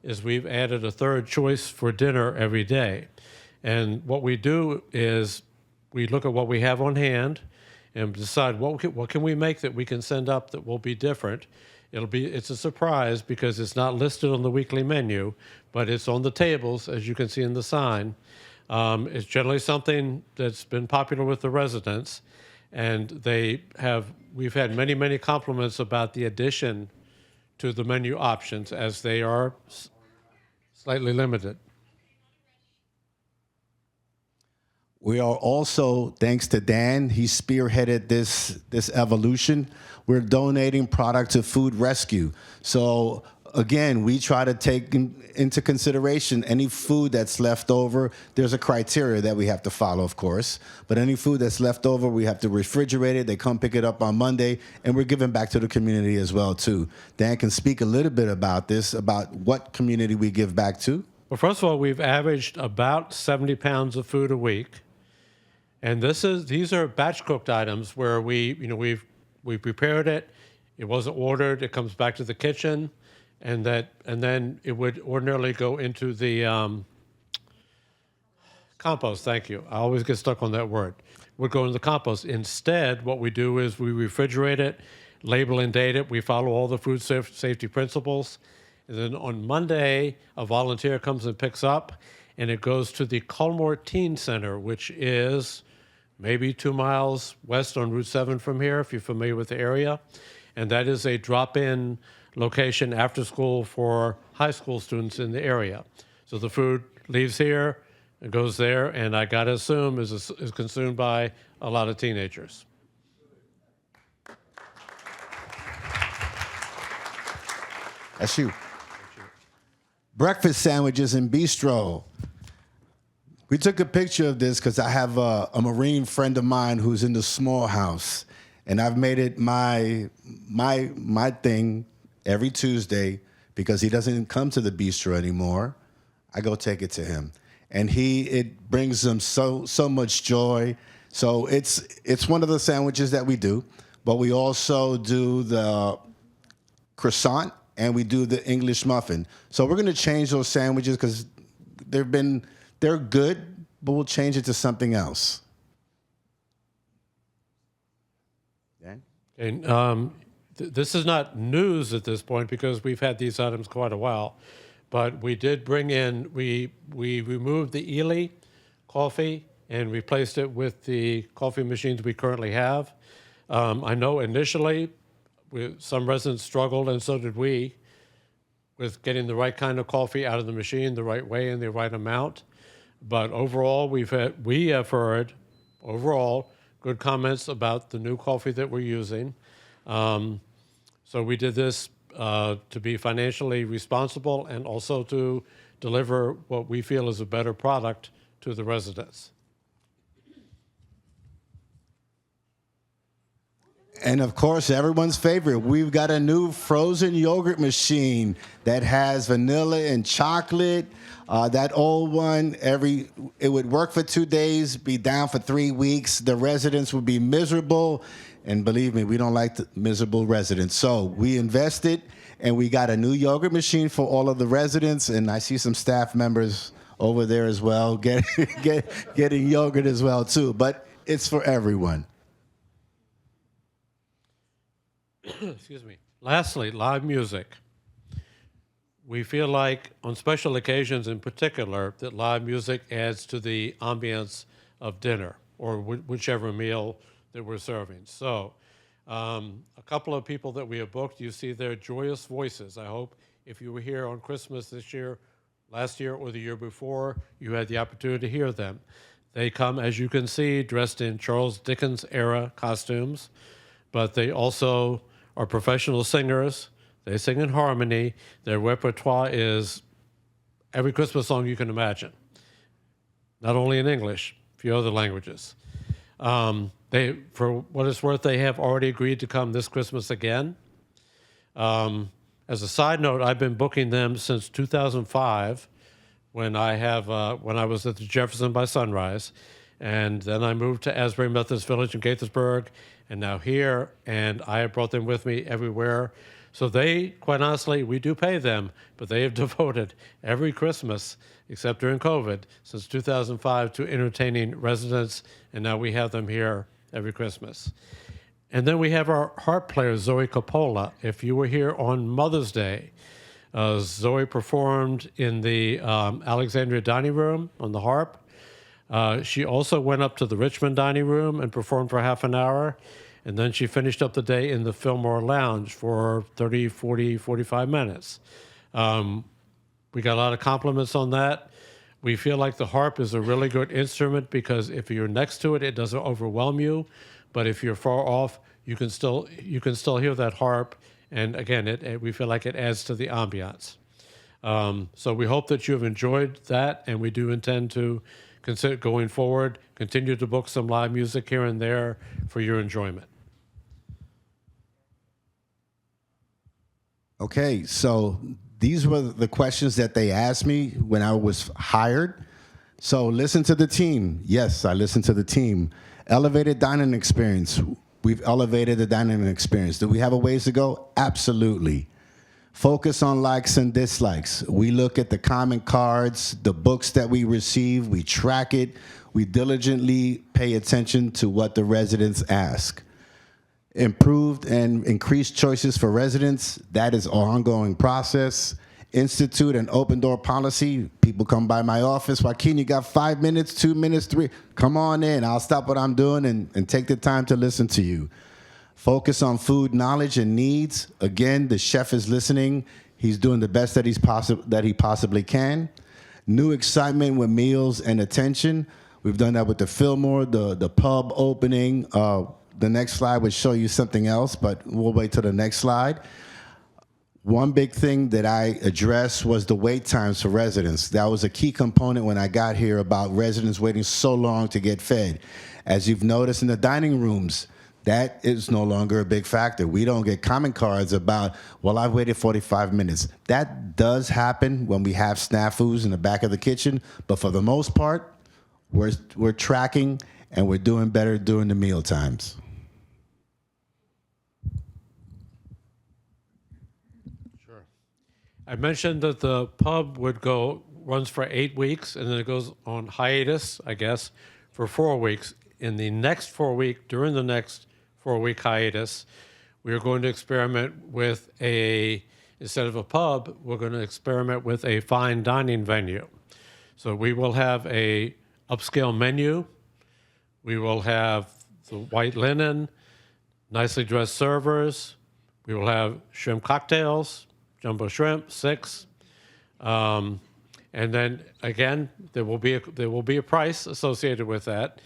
is we've added a third choice for dinner every day. And what we do is we look at what we have on hand and decide what can we make that we can send up that will be different. It's a surprise because it's not listed on the weekly menu, but it's on the tables, as you can see in the sign. It's generally something that's been popular with the residents, and we've had many, many compliments about the addition to the menu options as they are slightly limited.
We are also, thanks to Dan, he spearheaded this evolution. We're donating product to Food Rescue. So again, we try to take into consideration any food that's left over. There's a criteria that we have to follow, of course. But any food that's left over, we have to refrigerate it. They come pick it up on Monday, and we're giving back to the community as well, too. Dan can speak a little bit about this, about what community we give back to.
Well, first of all, we've averaged about 70 pounds of food a week. And these are batch cooked items where we prepared it, it wasn't ordered, it comes back to the kitchen, and then it would ordinarily go into the compost. Thank you. I always get stuck on that word. Would go into the compost. Instead, what we do is we refrigerate it, label and date it. We follow all the food safety principles. And then on Monday, a volunteer comes and picks up, and it goes to the Culmore Teen Center, which is maybe 2 miles west on Route 7 from here, if you're familiar with the area. And that is a drop-in location after school for high school students in the area. So the food leaves here and goes there, and I got to assume is consumed by a lot of teenagers.
That's you. Breakfast sandwiches and bistro. We took a picture of this because I have a Marine friend of mine who's in the small house, and I've made it my thing every Tuesday because he doesn't come to the bistro anymore. I go take it to him, and it brings him so much joy. So it's one of the sandwiches that we do, but we also do the croissant and we do the English muffin. So we're going to change those sandwiches because they're good, but we'll change it to something else. Dan?
And this is not news at this point because we've had these items quite a while, but we did bring in, we removed the Ely coffee and replaced it with the coffee machines we currently have. I know initially some residents struggled, and so did we, with getting the right kind of coffee out of the machine the right way and the right amount. But overall, we have heard overall good comments about the new coffee that we're using. So we did this to be financially responsible and also to deliver what we feel is a better product to the residents.
And of course, everyone's favorite, we've got a new frozen yogurt machine that has vanilla and chocolate. That old one, it would work for 2 days, be down for 3 weeks. The residents would be miserable. And believe me, we don't like the miserable residents. So we invested, and we got a new yogurt machine for all of the residents. And I see some staff members over there as well getting yogurt as well, too. But it's for everyone.
Excuse me. Lastly, live music. We feel like on special occasions in particular that live music adds to the ambience of dinner or whichever meal that we're serving. So a couple of people that we have booked, you see their joyous voices. I hope if you were here on Christmas this year last year or the year before, you had the opportunity to hear them. They come, as you can see, dressed in Charles Dickens era costumes, but they also are professional singers. They sing in harmony. Their repertoire is every Christmas song you can imagine, not only in English, a few other languages. For what it's worth, they have already agreed to come this Christmas again. As a side note, I've been booking them since 2005, when I was at the Jefferson by Sunrise, and then I moved to Asbury Methodist Village in Gaithersburg, and now here, and I have brought them with me everywhere. So they, quite honestly, we do pay them, but they have devoted every Christmas, except during COVID, since 2005 to entertaining residents, and now we have them here every Christmas. And then we have our harp player, Zoe Coppola. If you were here on Mother's Day, Zoe performed in the Alexandria dining room on the harp. She also went up to the Richmond dining room and performed for half an hour. And then she finished up the day in the Fillmore Lounge for 30, 40, 45 minutes. We got a lot of compliments on that. We feel like the harp is a really good instrument because if you're next to it, it doesn't overwhelm you. But if you're far off, you can still hear that harp. And again, we feel like it adds to the ambiance. So we hope that you have enjoyed that, and we do intend to consider going forward, continue to book some live music here and there for your enjoyment.
Okay, so these were the questions that they asked me when I was hired. So listen to the team. Yes, I listened to the team. Elevated dining experience. We've elevated the dining experience. Do we have a ways to go? Absolutely. Focus on likes and dislikes. We look at the comment cards, the books that we receive, we track it. We diligently pay attention to what the residents ask. Improved and increased choices for residents. That is an ongoing process. Institute an open door policy. People come by my office. Joaquin, you got 5 minutes, 2 minutes, 3? Come on in. I'll stop what I'm doing and take the time to listen to you. Focus on food knowledge and needs. Again, the chef is listening. He's doing the best that he possibly can. New excitement with meals and attention. We've done that with the Fillmore, the pub opening. The next slide would show you something else, but we'll wait till the next slide. One big thing that I addressed was the wait times for residents. That was a key component when I got here about residents waiting so long to get fed. As you've noticed in the dining rooms, that is no longer a big factor. We don't get comment cards about, well, I've waited 45 minutes. That does happen when we have snafus in the back of the kitchen, but for the most part, we're tracking and we're doing better during the meal times.
I mentioned that the pub runs for 8 weeks, and then it goes on hiatus, I guess, for 4 weeks. In the next 4 week, during the next 4-week hiatus, we are going to experiment with instead of a pub, we're going to experiment with a fine dining venue. So we will have a upscale menu. We will have the white linen, nicely dressed servers. We will have shrimp cocktails, jumbo shrimp, 6. And then again, there will be a price associated with that.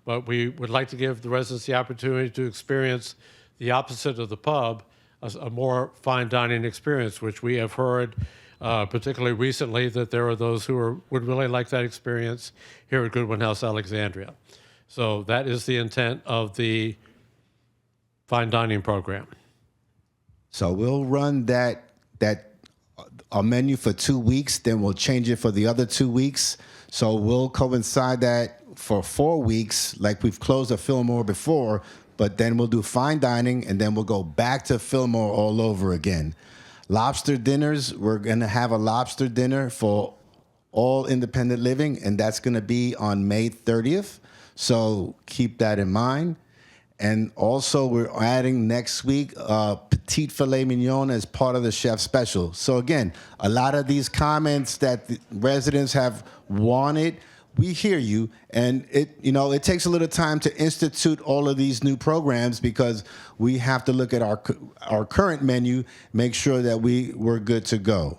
But we would like to give the residents the opportunity to experience the opposite of the pub, a more fine dining experience, which we have heard, particularly recently, that there are those who would really like that experience here at Goodwin House Alexandria. So that is the intent of the fine dining program.
So we'll run that a menu for 2 weeks, then we'll change it for the other 2 weeks. So we'll coincide that for 4 weeks, like we've closed a Fillmore before, but then we'll do fine dining, and then we'll go back to Fillmore all over again. Lobster dinners, we're gonna have a lobster dinner for all independent living, and that's gonna be on May 30th. So keep that in mind. And also, we're adding next week petite filet mignon as part of the chef special. So again, a lot of these comments that the residents have wanted, we hear you, and it takes a little time to institute all of these new programs because we have to look at our current menu, make sure that we're good to go.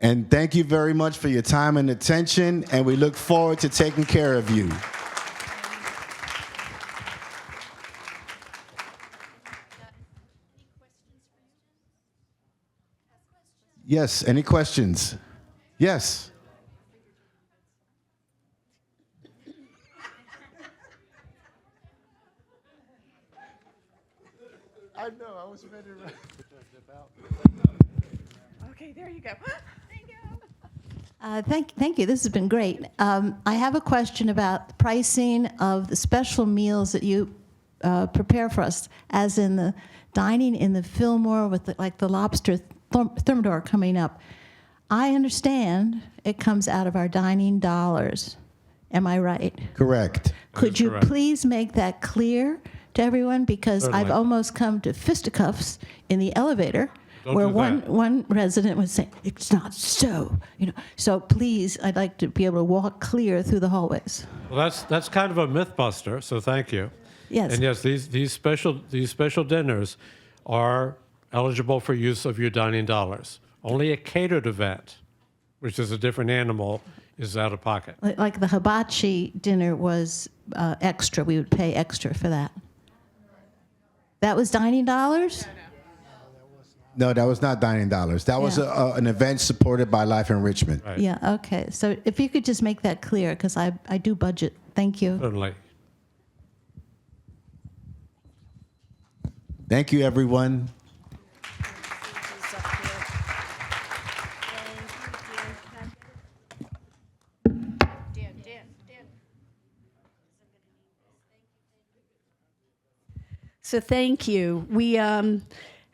And thank you very much for your time and attention, and we look forward to taking care of you. Yes, any questions? Yes. I know, I was ready to...
Okay, there you go.
Thank you. This has been great. I have a question about the pricing of the special meals that you prepare for us, as in the dining in the Fillmore with the lobster thermidor coming up. I understand it comes out of our dining dollars. Am I right?
Correct.
Could you
correct.
please make that clear to everyone? Because I've
Certainly.
almost come to fisticuffs in the elevator
Don't
where
do that.
one resident would say, "It's not so," So please, I'd like to be able to walk clear through the hallways.
Well, that's kind of a myth buster, so thank you.
Yes.
And yes, these special dinners are eligible for use of your dining dollars. Only a catered event, which is a different animal, is out of pocket.
Like the hibachi dinner was extra. We would pay extra for that. That was dining dollars?
No, that was not dining dollars. That was
Yeah.
an event supported by Life Enrichment.
Right.
Yeah, okay. So if you could just make that clear, because I do budget. Thank you.
Certainly.
Thank you, everyone.
So thank you. We have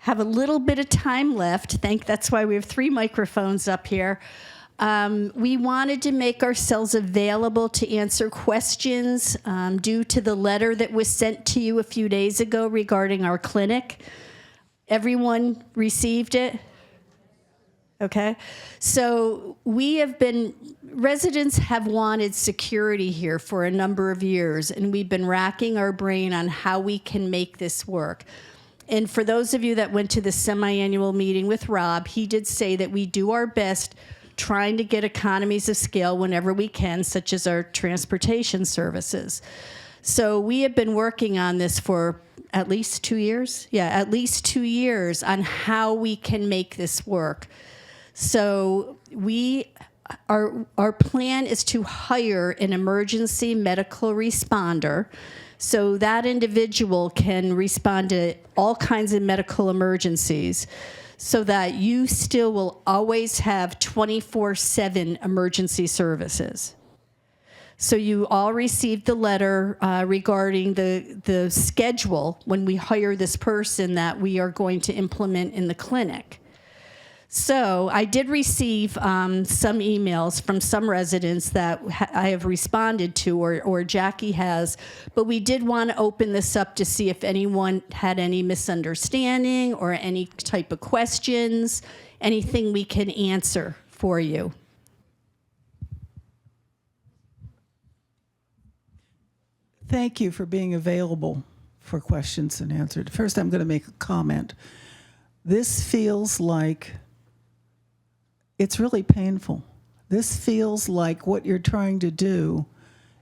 a little bit of time left. That's why we have 3 microphones up here. We wanted to make ourselves available to answer questions due to the letter that was sent to you a few days ago regarding our clinic. Everyone received it? Okay. So residents have wanted security here for a number of years, and we've been racking our brain on how we can make this work. And for those of you that went to the semi-annual meeting with Rob, he did say that we do our best trying to get economies of scale whenever we can, such as our transportation services. So we have been working on this for at least 2 years. Yeah, at least 2 years on how we can make this work. So our plan is to hire an emergency medical responder, so that individual can respond to all kinds of medical emergencies, so that you still will always have 24/7 emergency services. So you all received the letter regarding the schedule when we hire this person that we are going to implement in the clinic. So I did receive some emails from some residents that I have responded to, or Jackie has, but we did want to open this up to see if anyone had any misunderstanding or any type of questions, anything we can answer for you.
Thank you for being available for questions and answers. First, I'm going to make a comment. This feels like it's really painful. This feels like what you're trying to do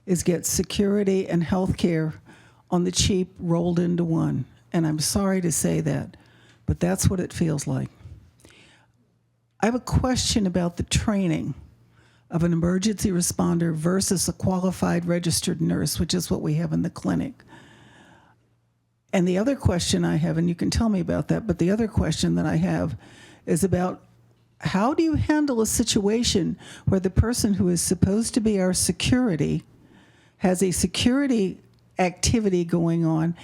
is get security and health care on the cheap rolled into one. And I'm sorry to say that, but that's what it feels like. I have a question about the training of an emergency responder versus a qualified registered nurse, which is what we have in the clinic. And the other question I have, and you can tell me about that, but the other question that I have is about how do you handle a situation where the person who is supposed to be our security has a security activity going on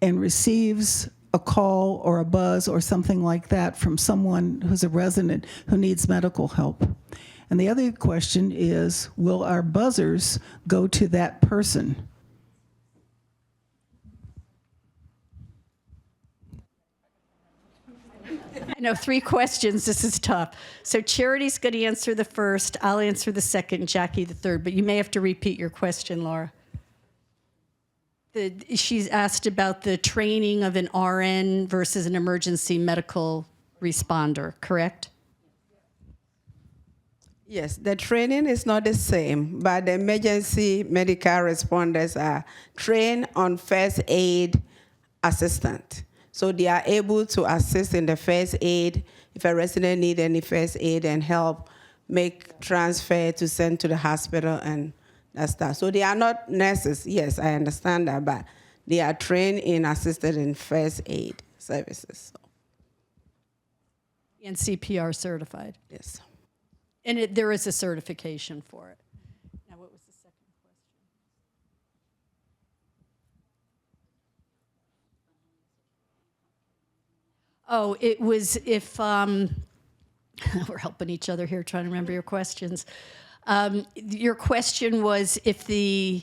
and receives a call or a buzz or something like that from someone who's a resident who needs medical help? And the other question is, will our buzzers go to that person?
I know 3 questions. This is tough. So Charity's going to answer the first. I'll answer the second. Jackie the third. But you may have to repeat your question, Laura. She's asked about the training of an RN versus an emergency medical responder. Correct?
Yes, the training is not the same, but the emergency medical responders are trained on first aid assistant. So they are able to assist in the first aid if a resident needs any first aid and help make transfer to send to the hospital and that stuff. So they are not nurses. Yes, I understand that, but they are trained in assisted in first aid services. So,
And CPR certified.
yes.
And there is a certification for it. Now, what was the second question? Oh, it was if, we're helping each other here trying to remember your questions. Your question was if the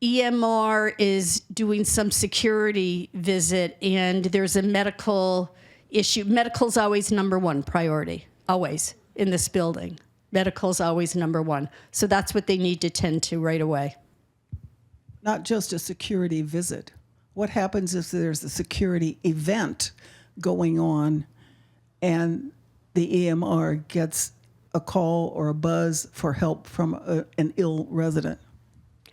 EMR is doing some security visit and there's a medical issue. Medical's always number one priority, always. In this building. Medical's always number one. So that's what they need to tend to right away.
Not just a security visit. What happens if there's a security event going on and the EMR gets a call or a buzz for help from an ill resident?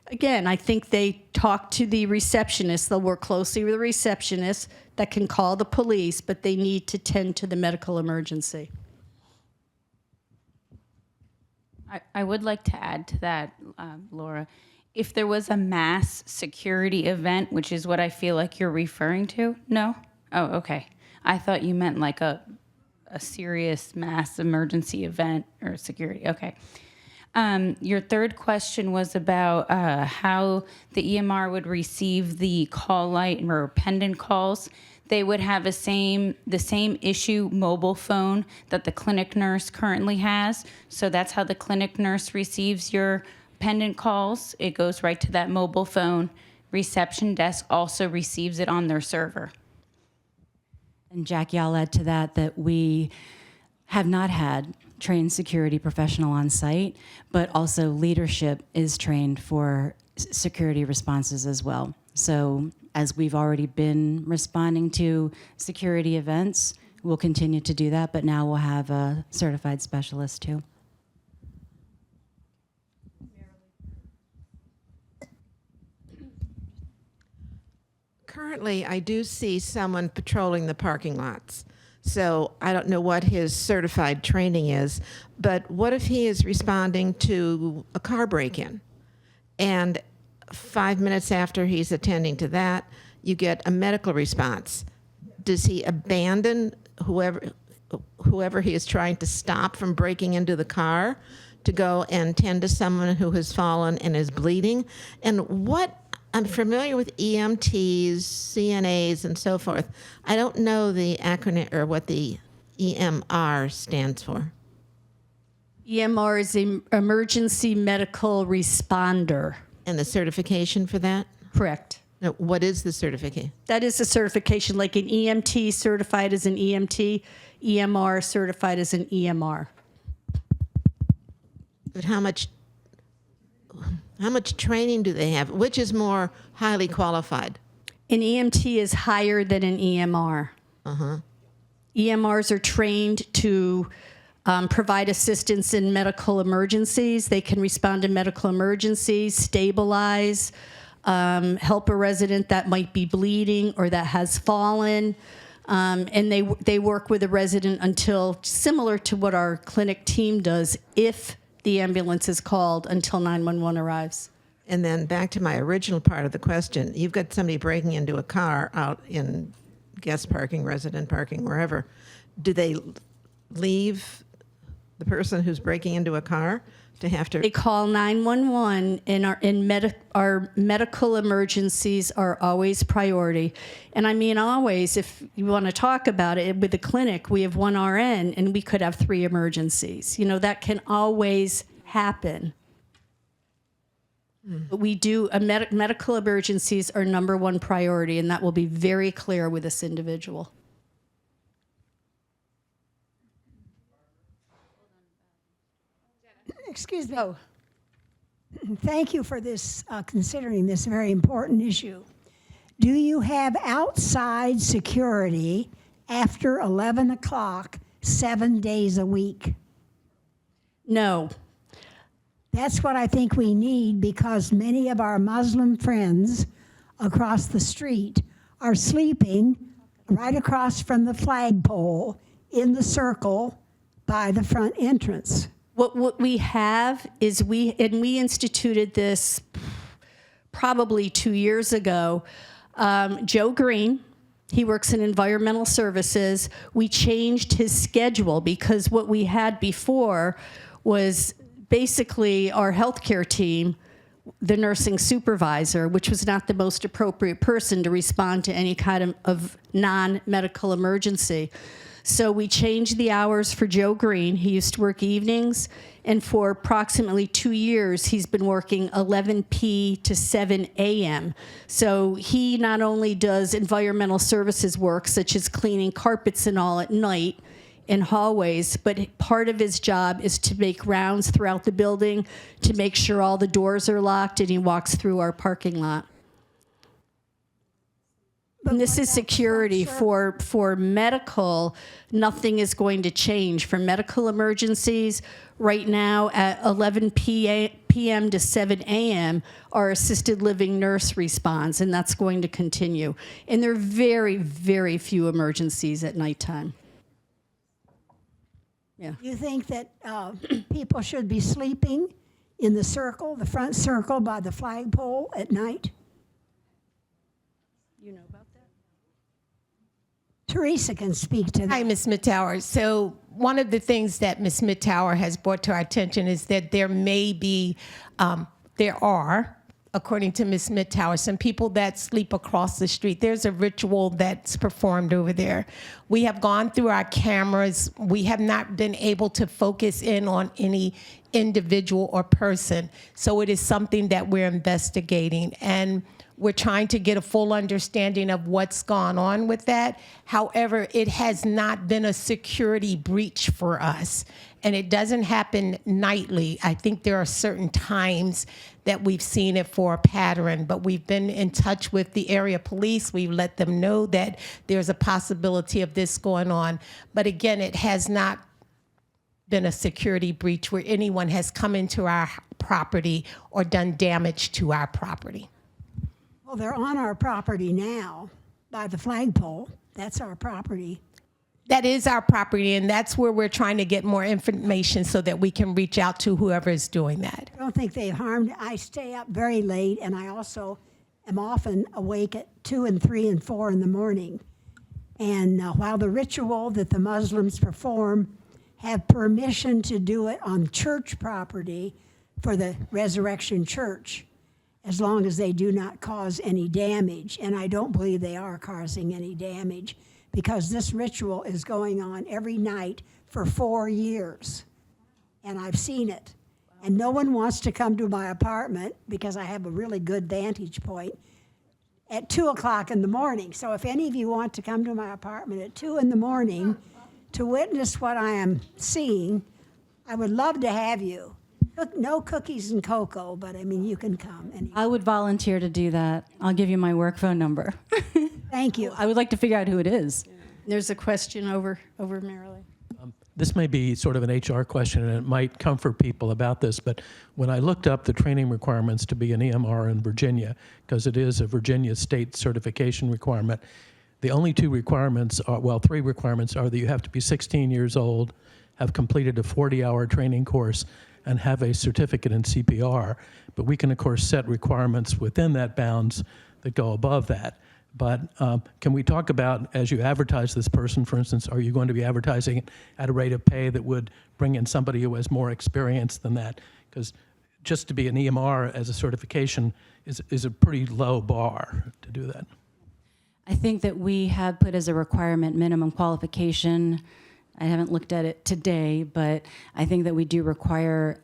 Again, I think they talk to the receptionist. They'll work closely with the receptionist that can call the police, but they need to tend to the medical emergency.
I would like to add to that, Laura. If there was a mass security event, which is what I feel like you're referring to, no? Oh, okay. I thought you meant like a serious mass emergency event or security. Okay. Your third question was about how the EMR would receive the call light or pendant calls. They would have the same issue mobile phone that the clinic nurse currently has. So that's how the clinic nurse receives your pendant calls. It goes right to that mobile phone. Reception desk also receives it on their server.
And Jackie, I'll add to that we have not had trained security professional on site, but also leadership is trained for security responses as well. So as we've already been responding to security events, we'll continue to do that, but now we'll have a certified specialist too.
Currently, I do see someone patrolling the parking lots. So I don't know what his certified training is, but what if he is responding to a car break-in? And 5 minutes after he's attending to that, you get a medical response. Does he abandon whoever he is trying to stop from breaking into the car to go and tend to someone who has fallen and is bleeding? And I'm familiar with EMTs, CNAs, and so forth. I don't know the acronym or what the EMR stands for.
EMR is Emergency Medical Responder.
And the certification for that?
Correct.
No, what is the certificate?
That is a certification, like an EMT certified as an EMT, EMR certified as an EMR.
But how much training do they have? Which is more highly qualified?
An EMT is higher than an EMR. EMRs are trained to provide assistance in medical emergencies. They can respond to medical emergencies, stabilize, help a resident that might be bleeding or that has fallen. And they work with a resident until, similar to what our clinic team does, if the ambulance is called, until 911 arrives.
And then back to my original part of the question, you've got somebody breaking into a car out in guest parking, resident parking, wherever. Do they leave the person who's breaking into a car to have to?
They call 911, and our medical emergencies are always priority. And I mean always, if you want to talk about it, with the clinic, we have one RN, and we could have 3 emergencies. You know, that can always happen. But we do, medical emergencies are number one priority, and that will be very clear with this individual.
Excuse me. Oh. Thank you for this, considering this very important issue. Do you have outside security after 11 o'clock, 7 days a week?
No.
That's what I think we need, because many of our Muslim friends across the street are sleeping right across from the flagpole in the circle by the front entrance.
What we have is we instituted this probably 2 years ago. Joe Green, he works in environmental services. We changed his schedule because what we had before was basically our healthcare team, the nursing supervisor, which was not the most appropriate person to respond to any kind of non-medical emergency. So we changed the hours for Joe Green. He used to work evenings, and for approximately 2 years, he's been working 11 p to 7 a.m. So he not only does environmental services work, such as cleaning carpets and all at night in hallways, but part of his job is to make rounds throughout the building to make sure all the doors are locked, and he walks through our parking lot. And this is security. For medical, nothing is going to change. For medical emergencies, right now at 11 p.m. to 7 a.m., our assisted living nurse responds, and that's going to continue. And there are very, very few emergencies at nighttime. Yeah.
You think that people should be sleeping in the circle, the front circle by the flagpole at night?
You know about that?
Teresa can speak to that.
Hi, Ms. Mittauer. So one of the things that Ms. Mittauer has brought to our attention is that there may be, there are, according to Ms. Mittauer, some people that sleep across the street. There's a ritual that's performed over there. We have gone through our cameras. We have not been able to focus in on any individual or person. So it is something that we're investigating. And we're trying to get a full understanding of what's gone on with that. However, it has not been a security breach for us. And it doesn't happen nightly. I think there are certain times that we've seen it for a pattern, but we've been in touch with the area police. We've let them know that there's a possibility of this going on. But again, it has not been a security breach where anyone has come into our property or done damage to our property.
Well, they're on our property now by the flagpole. That's our property.
That is our property, and that's where we're trying to get more information so that we can reach out to whoever is doing that.
I don't think they've harmed. I stay up very late, and I also am often awake at 2 and 3 and 4 in the morning. And while the ritual that the Muslims perform have permission to do it on church property for the Resurrection Church, as long as they do not cause any damage, and I don't believe they are causing any damage, because this ritual is going on every night for 4 years, and I've seen it. And no one wants to come to my apartment because I have a really good vantage point at 2 o'clock in the morning. So if any of you want to come to my apartment at 2 in the morning to witness what I am seeing, I would love to have you. No cookies and cocoa, but I mean, you can come.
I would volunteer to do that. I'll give you my work phone number.
Thank you.
I would like to figure out who it is.
There's a question over Marilee.
This may be sort of an HR question, and it might comfort people about this, but when I looked up the training requirements to be an EMR in Virginia, because it is a Virginia state certification requirement, the only 2 requirements are, well, 3 requirements are that you have to be 16 years old, have completed a 40-hour training course, and have a certificate in CPR. But we can, of course, set requirements within that bounds that go above that. But can we talk about, as you advertise this person, for instance, are you going to be advertising it at a rate of pay that would bring in somebody who has more experience than that? Because just to be an EMR as a certification is a pretty low bar to do that.
I think that we have put as a requirement minimum qualification. I haven't looked at it today, but I think that we do require,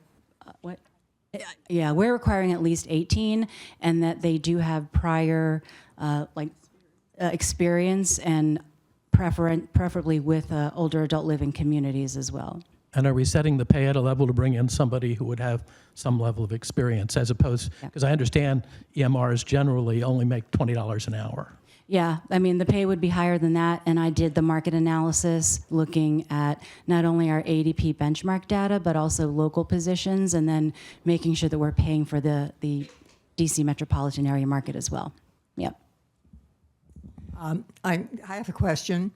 we're requiring at least 18, and that they do have prior experience, and preferably with older adult living communities as well.
And are we setting the pay at a level to bring in somebody who would have some level of experience, as opposed, because I understand EMRs generally only make $20 an hour.
Yeah, I mean, the pay would be higher than that, and I did the market analysis looking at not only our ADP benchmark data, but also local positions, and then making sure that we're paying for the DC metropolitan area market as well. Yep.
I have a question.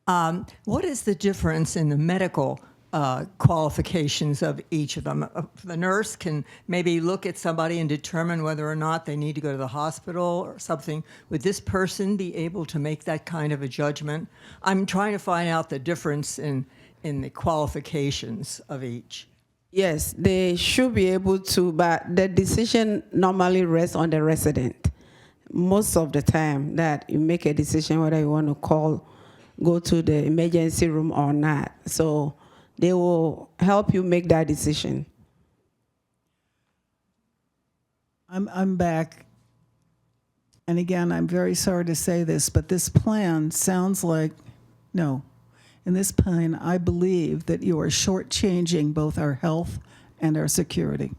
What is the difference in the medical qualifications of each of them? The nurse can maybe look at somebody and determine whether or not they need to go to the hospital or something. Would this person be able to make that kind of a judgment? I'm trying to find out the difference in the qualifications of each.
Yes, they should be able to, but the decision normally rests on the resident. Most of the time that you make a decision whether you want to go to the emergency room or not. So they will help you make that decision.
I'm back. And again, I'm very sorry to say this, but this plan sounds like, no. In this plan, I believe that you are shortchanging both our health and our security.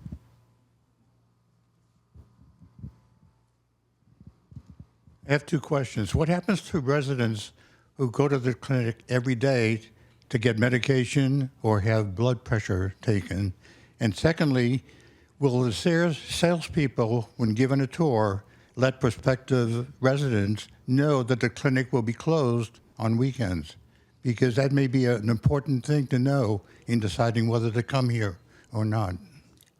I have two questions. What happens to residents who go to the clinic every day to get medication or have blood pressure taken? And secondly, will the salespeople, when given a tour, let prospective residents know that the clinic will be closed on weekends? Because that may be an important thing to know in deciding whether to come here or not.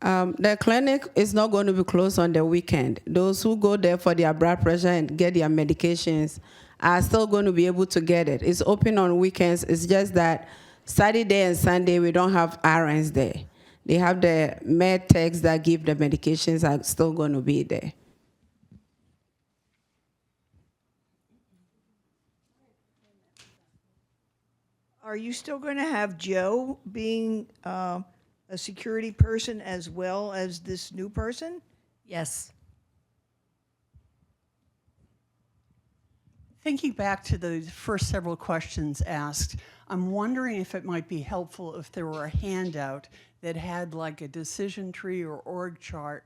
The clinic is not going to be closed on the weekend. Those who go there for their blood pressure and get their medications are still going to be able to get it. It's open on weekends. It's just that Saturday and Sunday, we don't have RNs there. They have the med techs that give the medications are still going to be there.
Are you still going to have Joe being a security person as well as this new person?
Yes.
Thinking back to the first several questions asked, I'm wondering if it might be helpful if there were a handout that had like a decision tree or org chart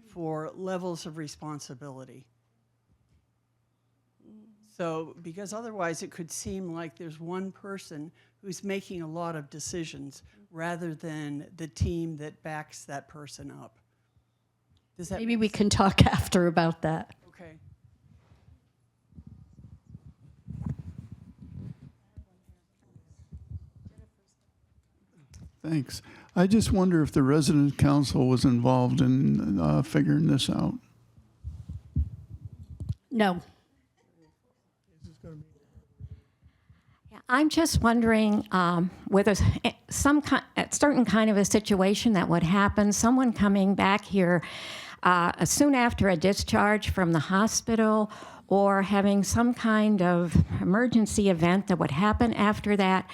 for levels of responsibility. So, because otherwise it could seem like there's one person who's making a lot of decisions rather than the team that backs that person up. Does that
Maybe we can talk after about that.
Okay.
Thanks. I just wonder if the resident council was involved in figuring this out.
No.
I'm just wondering whether some certain kind of a situation that would happen, someone coming back here soon after a discharge from the hospital or having some kind of emergency event that would happen after that,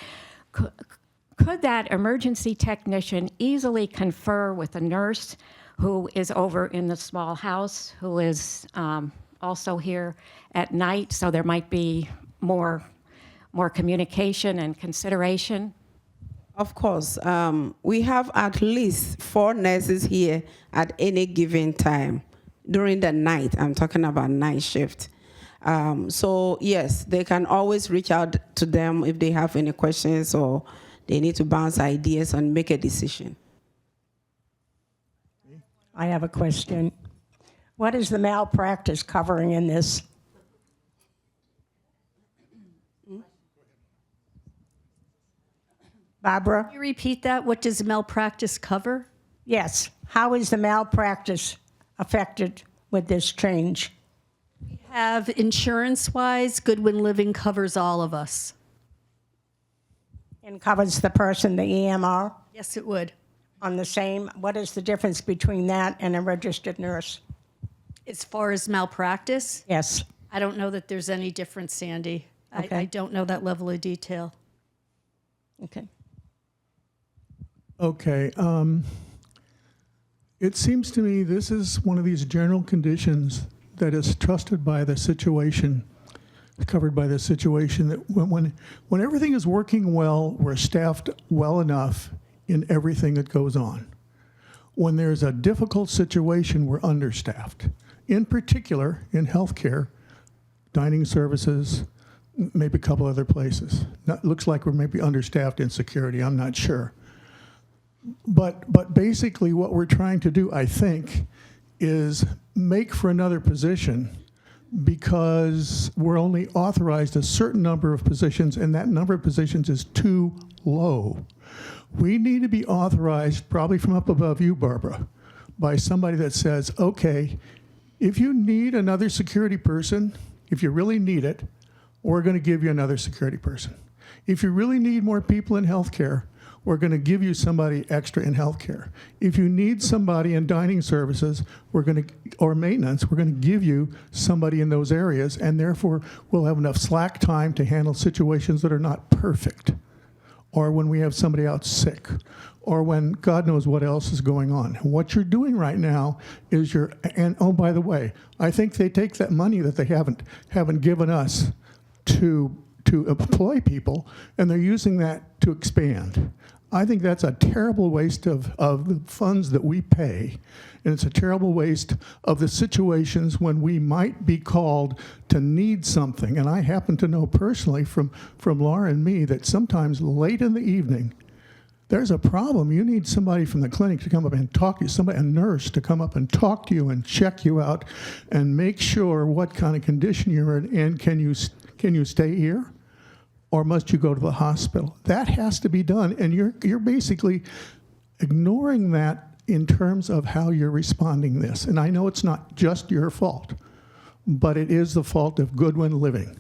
could that emergency technician easily confer with a nurse who is over in the small house, who is also here at night, so there might be more communication and consideration?
Of course. We have at least 4 nurses here at any given time during the night. I'm talking about night shift. So yes, they can always reach out to them if they have any questions or they need to bounce ideas and make a decision.
I have a question. What is the malpractice covering in this? Barbara?
Can you repeat that? What does malpractice cover?
Yes. How is the malpractice affected with this change?
We have insurance-wise, Goodwin Living covers all of us.
And covers the person, the EMR?
Yes, it would.
On the same, what is the difference between that and a registered nurse?
As far as malpractice?
Yes.
I don't know that there's any difference, Sandy.
Okay.
I don't know that level of detail.
Okay.
Okay. It seems to me this is one of these general conditions that is trusted by the situation, covered by the situation, that when everything is working well, we're staffed well enough in everything that goes on. When there's a difficult situation, we're understaffed. In particular, in healthcare, dining services, maybe a couple other places. Looks like we're maybe understaffed in security, I'm not sure. But basically what we're trying to do, I think, is make for another position, because we're only authorized a certain number of positions, and that number of positions is too low. We need to be authorized, probably from up above you, Barbara, by somebody that says, okay, if you need another security person, if you really need it, we're going to give you another security person. If you really need more people in healthcare, we're going to give you somebody extra in healthcare. If you need somebody in dining services, or maintenance, we're going to give you somebody in those areas, and therefore we'll have enough slack time to handle situations that are not perfect, or when we have somebody out sick, or when God knows what else is going on. What you're doing right now is and oh, by the way, I think they take that money that they haven't given us to employ people, and they're using that to expand. I think that's a terrible waste of the funds that we pay, and it's a terrible waste of the situations when we might be called to need something. And I happen to know personally from Laura and me that sometimes late in the evening, there's a problem. You need somebody from the clinic to come up and talk to you, a nurse to come up and talk to you and check you out and make sure what kind of condition you're in, and can you stay here? Or must you go to the hospital? That has to be done, and you're basically ignoring that in terms of how you're responding this. And I know it's not just your fault, but it is the fault of Goodwin Living.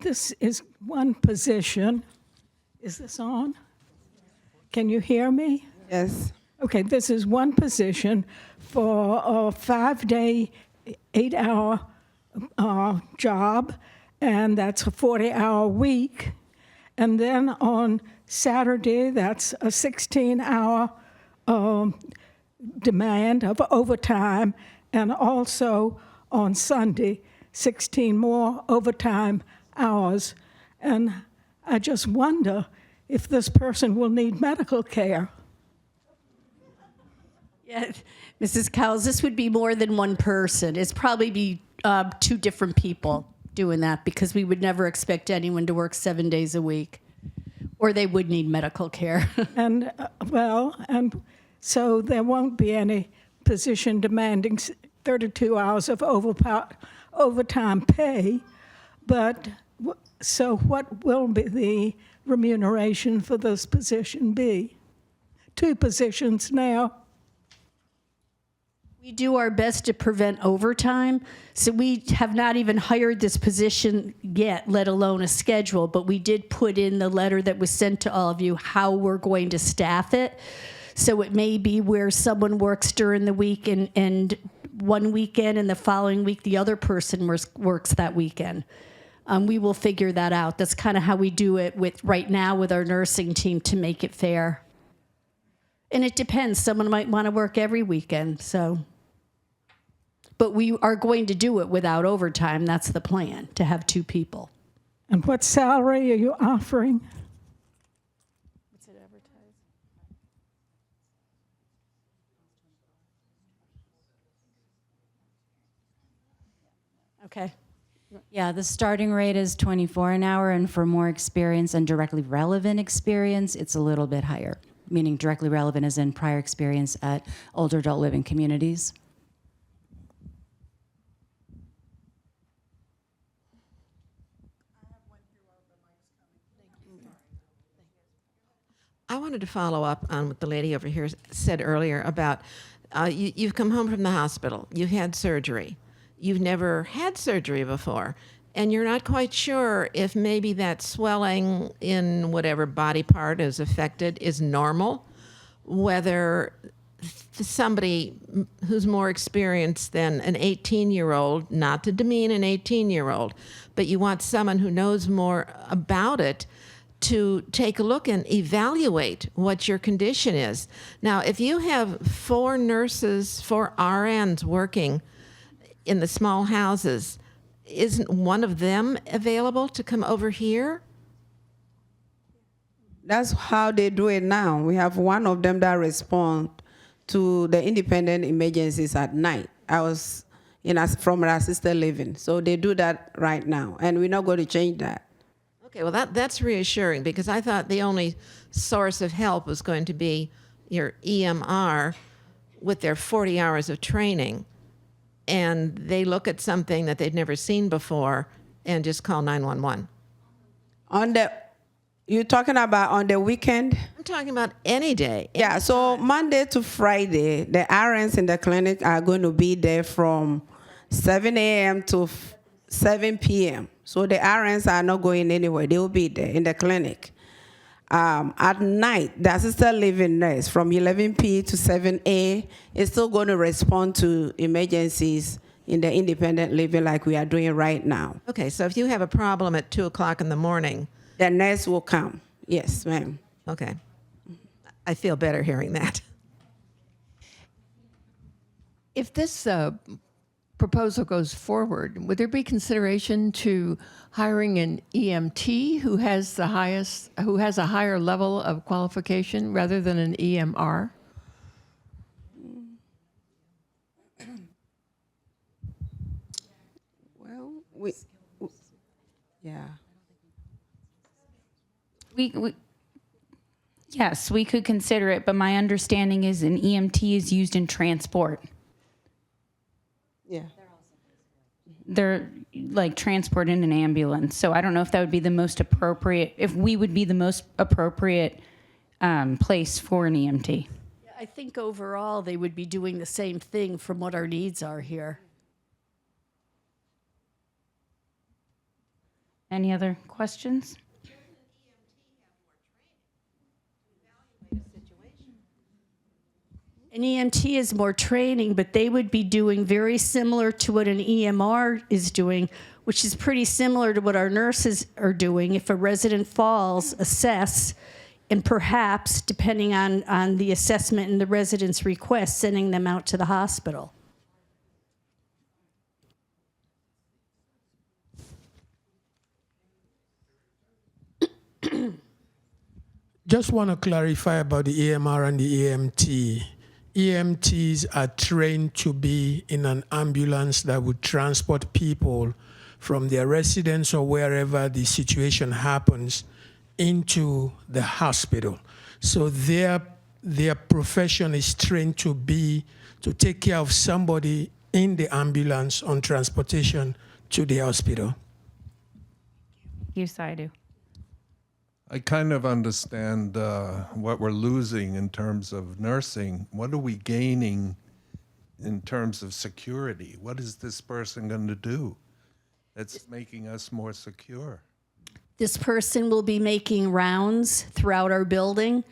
This is one position. Is this on? Can you hear me?
Yes.
Okay, this is one position for a 5-day, 8-hour job, and that's a 40-hour week. And then on Saturday, that's a 16-hour demand of overtime, and also on Sunday, 16 more overtime hours. And I just wonder if this person will need medical care.
Yeah, Mrs. Cowles, this would be more than one person. It's probably be 2 different people doing that, because we would never expect anyone to work 7 days a week, or they would need medical care.
And and so there won't be any position demanding 32 hours of overtime pay, but so what will be the remuneration for this position be? 2 positions now.
We do our best to prevent overtime, so we have not even hired this position yet, let alone a schedule, but we did put in the letter that was sent to all of you how we're going to staff it. So it may be where someone works during the week and one weekend, and the following week the other person works that weekend. We will figure that out. That's kind of how we do it right now with our nursing team to make it fair. And it depends. Someone might want to work every weekend, so. But we are going to do it without overtime. That's the plan, to have 2 people.
And what salary are you offering?
What's it advertised? Okay.
Yeah, the starting rate is $24 an hour, and for more experience and directly relevant experience, it's a little bit higher, meaning directly relevant as in prior experience at older adult living communities.
I wanted to follow up on what the lady over here said earlier about you've come home from the hospital, you've had surgery, you've never had surgery before, and you're not quite sure if maybe that swelling in whatever body part is affected is normal, whether somebody who's more experienced than an 18-year-old, not to demean an 18-year-old, but you want someone who knows more about it to take a look and evaluate what your condition is. Now, if you have 4 nurses, 4 RNs working in the small houses, isn't one of them available to come over here?
That's how they do it now. We have one of them that responds to the independent emergencies at night. I was from an assisted living. So they do that right now, and we're not going to change that.
Okay, well, that's reassuring because I thought the only source of help was going to be your EMR with their 40 hours of training. And they look at something that they'd never seen before and just call 911.
You're talking about on the weekend?
I'm talking about any day.
Yeah, so Monday to Friday, the RNs in the clinic are going to be there from 7 a.m. to 7 p.m. So the RNs are not going anywhere. They will be there in the clinic. At night, the assisted living nurse from 11 p. to 7 a. is still going to respond to emergencies in the independent living like we are doing right now.
Okay, so if you have a problem at 2 o'clock in the morning,
the nurse will come. Yes, ma'am.
Okay. I feel better hearing that.
If this proposal goes forward, would there be consideration to hiring an EMT who has a higher level of qualification rather than an EMR?
Well, yeah.
Yes, we could consider it, but my understanding is an EMT is used in transport.
Yeah.
They're like transport in an ambulance. So I don't know if that would be the most appropriate, if we would be the most appropriate place for an EMT.
I think overall they would be doing the same thing from what our needs are here.
Any other questions?
An EMT is more training, but they would be doing very similar to what an EMR is doing, which is pretty similar to what our nurses are doing. If a resident falls, assess, and perhaps, depending on the assessment and the resident's request, sending them out to the hospital.
Just want to clarify about the EMR and the EMT. EMTs are trained to be in an ambulance that would transport people from their residence or wherever the situation happens into the hospital. So their profession is trained to take care of somebody in the ambulance on transportation to the hospital.
Yes, I do.
I kind of understand what we're losing in terms of nursing. What are we gaining in terms of security? What is this person going to do that's making us more secure?
This person will be making rounds throughout our building.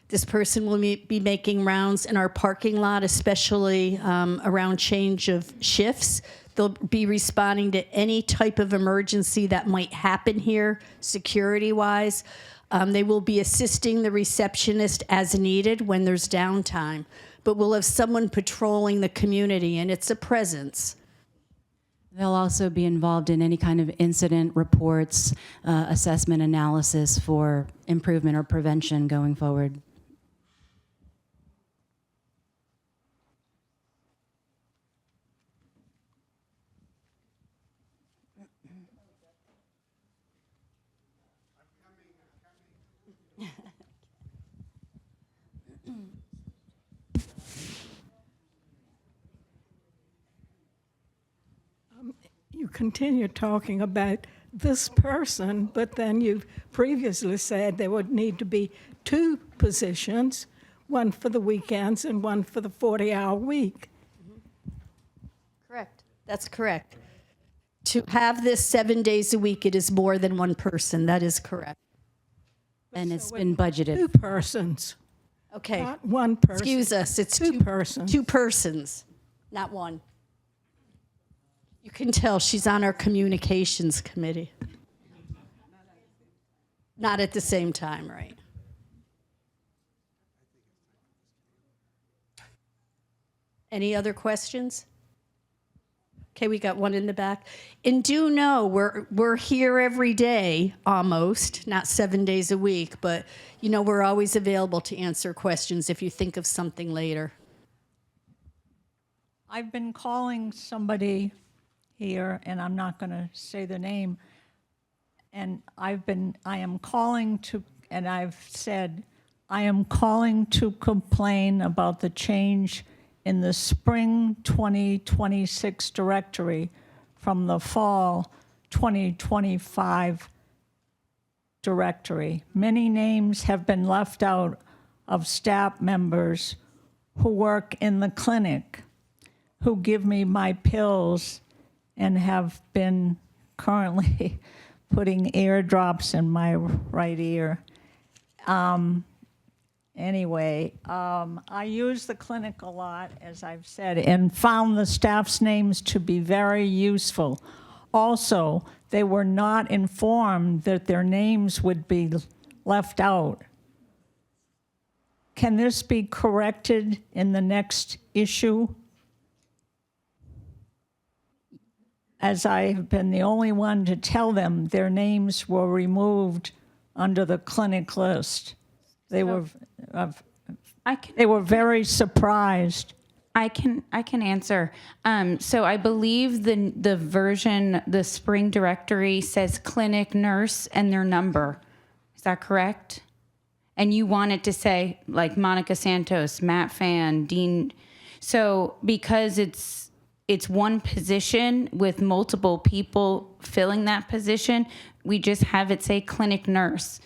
This person will be making rounds in our parking lot, especially around change of shifts. They'll be responding to any type of emergency that might happen here, security-wise. They will be assisting the receptionist as needed when there's downtime. But we'll have someone patrolling the community, and it's a presence.
They'll also be involved in any kind of incident reports, assessment analysis for improvement or prevention going forward.
You continue talking about this person, but then you've previously said there would need to be 2 positions, one for the weekends and one for the 40-hour week.
Correct. That's correct. To have this 7 days a week, it is more than one person. That is correct.
And it's been budgeted.
2 persons.
Okay.
Not one person.
Excuse us. It's
2 persons.
2 persons, not one. You can tell she's on our communications committee. Not at the same time, right? Any other questions? Okay, we got one in the back. And do know we're here every day, almost, not 7 days a week, but you know we're always available to answer questions if you think of something later.
I've been calling somebody here, and I'm not going to say the name, and I am calling to, and I've said, I am calling to complain about the change in the spring 2026 directory from the fall 2025 directory. Many names have been left out of staff members who work in the clinic, who give me my pills and have been currently putting airdrops in my right ear. Anyway, I use the clinic a lot, as I've said, and found the staff's names to be very useful. Also, they were not informed that their names would be left out. Can this be corrected in the next issue? As I have been the only one to tell them their names were removed under the clinic list. They were very surprised.
I can answer. So I believe the version, the spring directory says clinic nurse and their number. Is that correct? And you want it to say like Monica Santos, Matt Fan, Dean. So because it's one position with multiple people filling that position, we just have it say clinic nurse.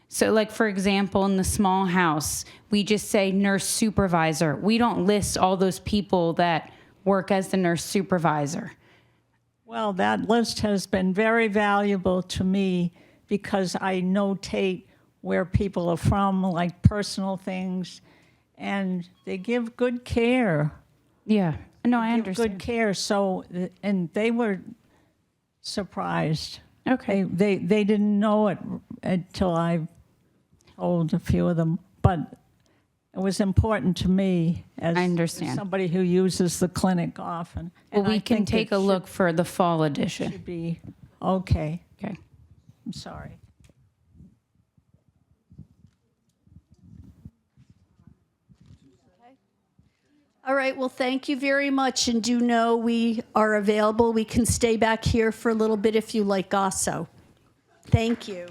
So like, for example, in the small house, we just say nurse supervisor. We don't list all those people that work as the nurse supervisor.
Well, that list has been very valuable to me because I notate where people are from, like personal things, and they give good care.
Yeah, no, I
Give
understand.
good care, so, and they were surprised.
Okay.
They didn't know it until I told a few of them, but it was important to me as
I understand.
somebody who uses the clinic often.
Well,
And
we
I
can
think
take
it
a look for the fall edition.
should be okay.
Okay.
I'm sorry.
All right, well, thank you very much, and do know we are available. We can stay back here for a little bit if you like also. Thank you.